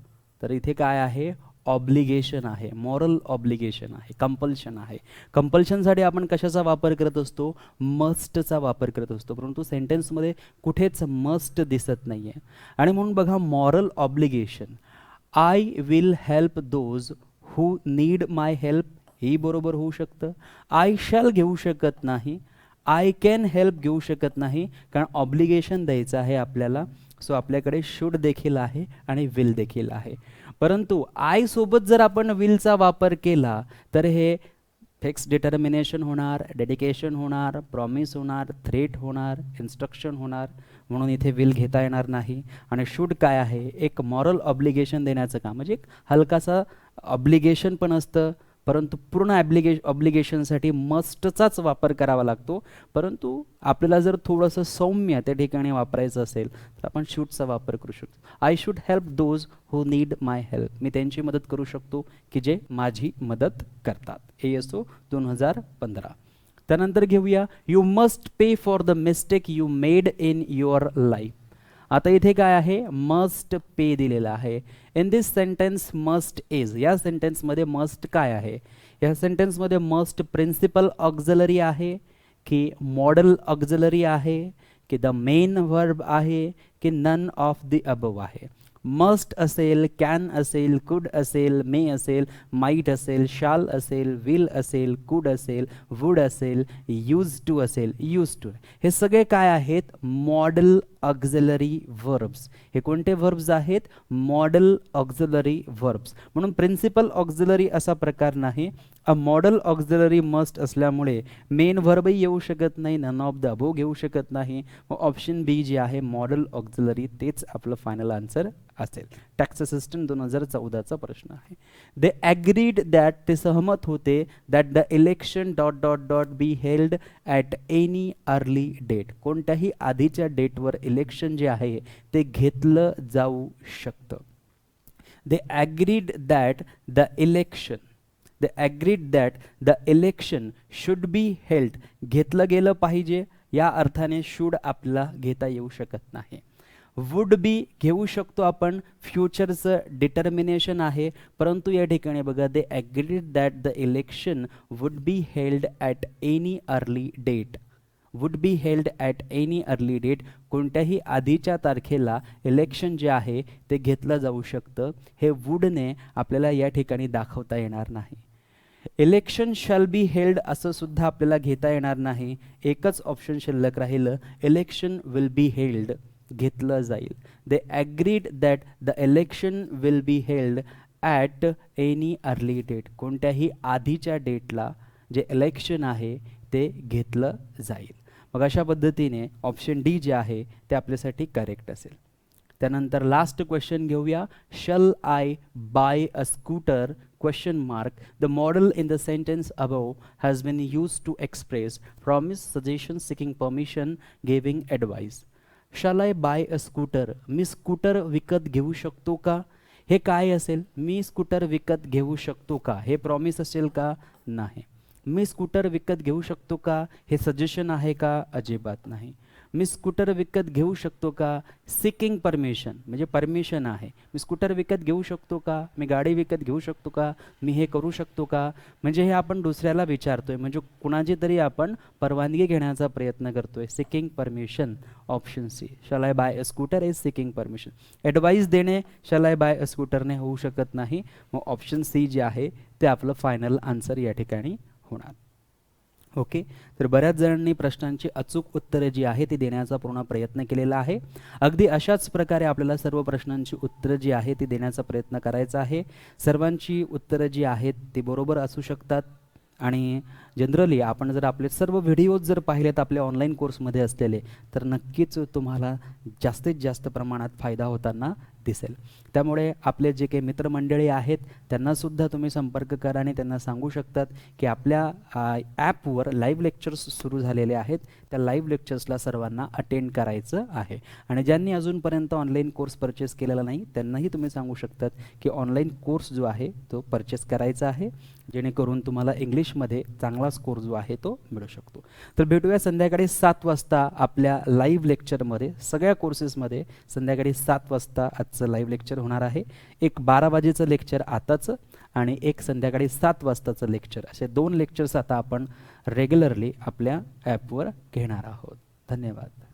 तर इथे काय आहे, ऑब्लिगेशन आहे, मॉरल ऑब्लिगेशन आहे, कंपल्शन आहे. कंपल्शनसाठी आपण कशाचा वापर करत असतो, मस्टचा वापर करत असतो, परंतु सेंटेन्समध्ये कुठेच मस्ट दिसत नाही आहे. आणि म्हणून बघा moral obligation, I will help those who need my help, ही बरोबर होऊ शकतं. आय शॅल घेऊ शकत नाही, आय कॅन हेल्प घेऊ शकत नाही, कारण ऑब्लिगेशन द्यायचं आहे आपल्याला. सो आपल्याकडे शुड देखील आहे आणि विल देखील आहे. परंतु आय सोबत जर आपण विलचा वापर केला तर हे फिक्स डिटर्मिनेशन होणार, डेडिकेशन होणार, प्रॉमिस होणार, थ्रेट होणार, इन्स्ट्रक्शन होणार. म्हणून इथे विल घेता येणार नाही. आणि शूड काय आहे, एक मॉरल ऑब्लिगेशन देण्याचं काम, म्हणजे एक हलकासा ऑब्लिगेशन पण असतं, परंतु पूर्ण ऑब्लिगेशनसाठी मस्टचाच वापर करावा लागतो. परंतु आपल्याला जर थोडंसं सौम्य त्या ठिकाणी वापरायचं असेल तर आपण शूडचा वापर करू शकतो. I should help those who need my help, मी त्यांची मदत करू शकतो की जे माझी मदत करतात. ASO 2015. त्यानंतर घेऊया you must pay for the mistake you made in your life. आता इथे काय आहे, मस्ट पे दिलेला आहे. In this sentence must is, या सेंटेन्समध्ये मस्ट काय आहे, या सेंटेन्समध्ये मस्ट प्रिन्सिपल ऑक्झिलरी आहे की मॉडल ऑक्झिलरी आहे की द मेन वर्ब आहे की नन ऑफ द अबव आहे. मस्ट असेल, कॅन असेल, कुड असेल, मे असेल, माईट असेल, शाल असेल, विल असेल, कुड असेल, वुड असेल, यूज टू असेल, यूज टू, हे सगळे काय आहेत, मॉडल ऑक्झिलरी वर्ब्स. हे कोणते वर्ब्स आहेत, मॉडल ऑक्झिलरी वर्ब्स. म्हणून प्रिन्सिपल ऑक्झिलरी असा प्रकार नाही. अ मॉडल ऑक्झिलरी मस्ट असल्यामुळे मेन वर्बही येऊ शकत नाही, नन ऑफ द अबोव घेऊ शकत नाही. ऑप्शन बी जे आहे मॉडल ऑक्झिलरी, तेच आपलं फायनल आन्सर असेल. टॅक्स असिस्टंट 2014चा प्रश्न आहे. दे ॲग्रीड दॅट, ते सहमत होते, that the election dot dot dot be held at any early date, कोणत्याही आधीच्या डेटवर इलेक्शन जे आहे ते घेतलं जाऊ शकतं. They agreed that the election, they agreed that the election should be held, घेतलं गेलं पाहिजे, या अर्थाने शूड आपल्याला घेता येऊ शकत नाही. वुड बी घेऊ शकतो आपण, फ्युचरचं डिटर्मिनेशन आहे, परंतु या ठिकाणी बघा they agreed that the election would be held at any early date. Would be held at any early date, कोणत्याही आधीच्या तारखेला इलेक्शन जे आहे ते घेतलं जाऊ शकतं. हे वुडने आपल्याला या ठिकाणी दाखवता येणार नाही. इलेक्शन शॅल बी हेल्ड असं सुद्धा आपल्याला घेता येणार नाही. एकच ऑप्शन शिल्लक राहिलं, इलेक्शन विल बी हेल्ड, घेतलं जाईल. They agreed that the election will be held at any early date, कोणत्याही आधीच्या डेटला जे इलेक्शन आहे ते घेतलं जाईल. मग अशा पद्धतीने ऑप्शन डी जे आहे ते आपल्यासाठी करेक्ट असेल. त्यानंतर लास्ट क्वेश्चन घेऊया. Shall I buy a scooter question mark, the model in the sentence above has been used to express promise, suggestion, seeking permission, giving advice. Shall I buy a scooter, me scooter विकत घेऊ शकतो का, हे काय असेल, मी scooter विकत घेऊ शकतो का, हे प्रॉमिस असेल का, नाही. मी स्कूटर विकत घेऊ शकतो का, हे सजेशन आहे का, अजिबात नाही. मी स्कूटर विकत घेऊ शकतो का, सिकिंग परमिशन, म्हणजे परमिशन आहे. मी स्कूटर विकत घेऊ शकतो का, मी गाडी विकत घेऊ शकतो का, मी हे करू शकतो का, म्हणजे हे आपण दुसऱ्याला विचारतोय, म्हणजे कुणाची तरी आपण परवानगी घेण्याचा प्रयत्न करतोय. Seeking permission, option C. Shall I buy a scooter is seeking permission. Advice देणे शॅल आय बाय अ स्कूटरने होऊ शकत नाही. मग ऑप्शन सी जे आहे ते आपलं फायनल आन्सर या ठिकाणी होणार. ओके, तर बऱ्याच जणांनी प्रश्नांची अचूक उत्तरे जी आहे ती देण्याचा पूर्ण प्रयत्न केलेला आहे. अगदी अशाच प्रकारे आपल्याला सर्व प्रश्नांची उत्तरं जी आहे ती देण्याचा प्रयत्न करायचा आहे. सर्वांची उत्तरं जी आहेत ती बरोबर असू शकतात. आणि जनरली आपण जर आपले सर्व व्हिडिओज जर पाहिलेत आपल्या ऑनलाईन कोर्समध्ये असलेले, तर नक्कीच तुम्हाला जास्तीत जास्त प्रमाणात फायदा होताना दिसेल. त्यामुळे आपले जे काही मित्रमंडळी आहेत त्यांनासुद्धा तुम्ही संपर्क करा आणि त्यांना सांगू शकतात की आपल्या ॲपवर लाईव्ह लेक्चर्स सुरू झालेले आहेत, त्या लाईव्ह लेक्चर्सला सर्वांना अटेंड करायचं आहे. आणि ज्यांनी अजूनपर्यंत ऑनलाईन कोर्स परचेस केलेला नाही त्यांनाही तुम्ही सांगू शकतात की ऑनलाईन कोर्स जो आहे तो परचेस करायचा आहे, जेणेकरून तुम्हाला इंग्लिशमध्ये चांगला स्कोर जो आहे तो मिळू शकतो. तर भेटूया संध्याकाळी 7 वाजता आपल्या लाईव्ह लेक्चरमध्ये. सगळ्या कोर्सेसमध्ये संध्याकाळी 7 वाजता आजचं लाईव्ह लेक्चर होणार आहे. एक 12 वाजेचं लेक्चर आताचं आणि एक संध्याकाळी 7 वाजताचं लेक्चर, असे 2 लेक्चर्स आता आपण रेग्युलरली आपल्या ॲपवर घेणार आहोत. धन्यवाद.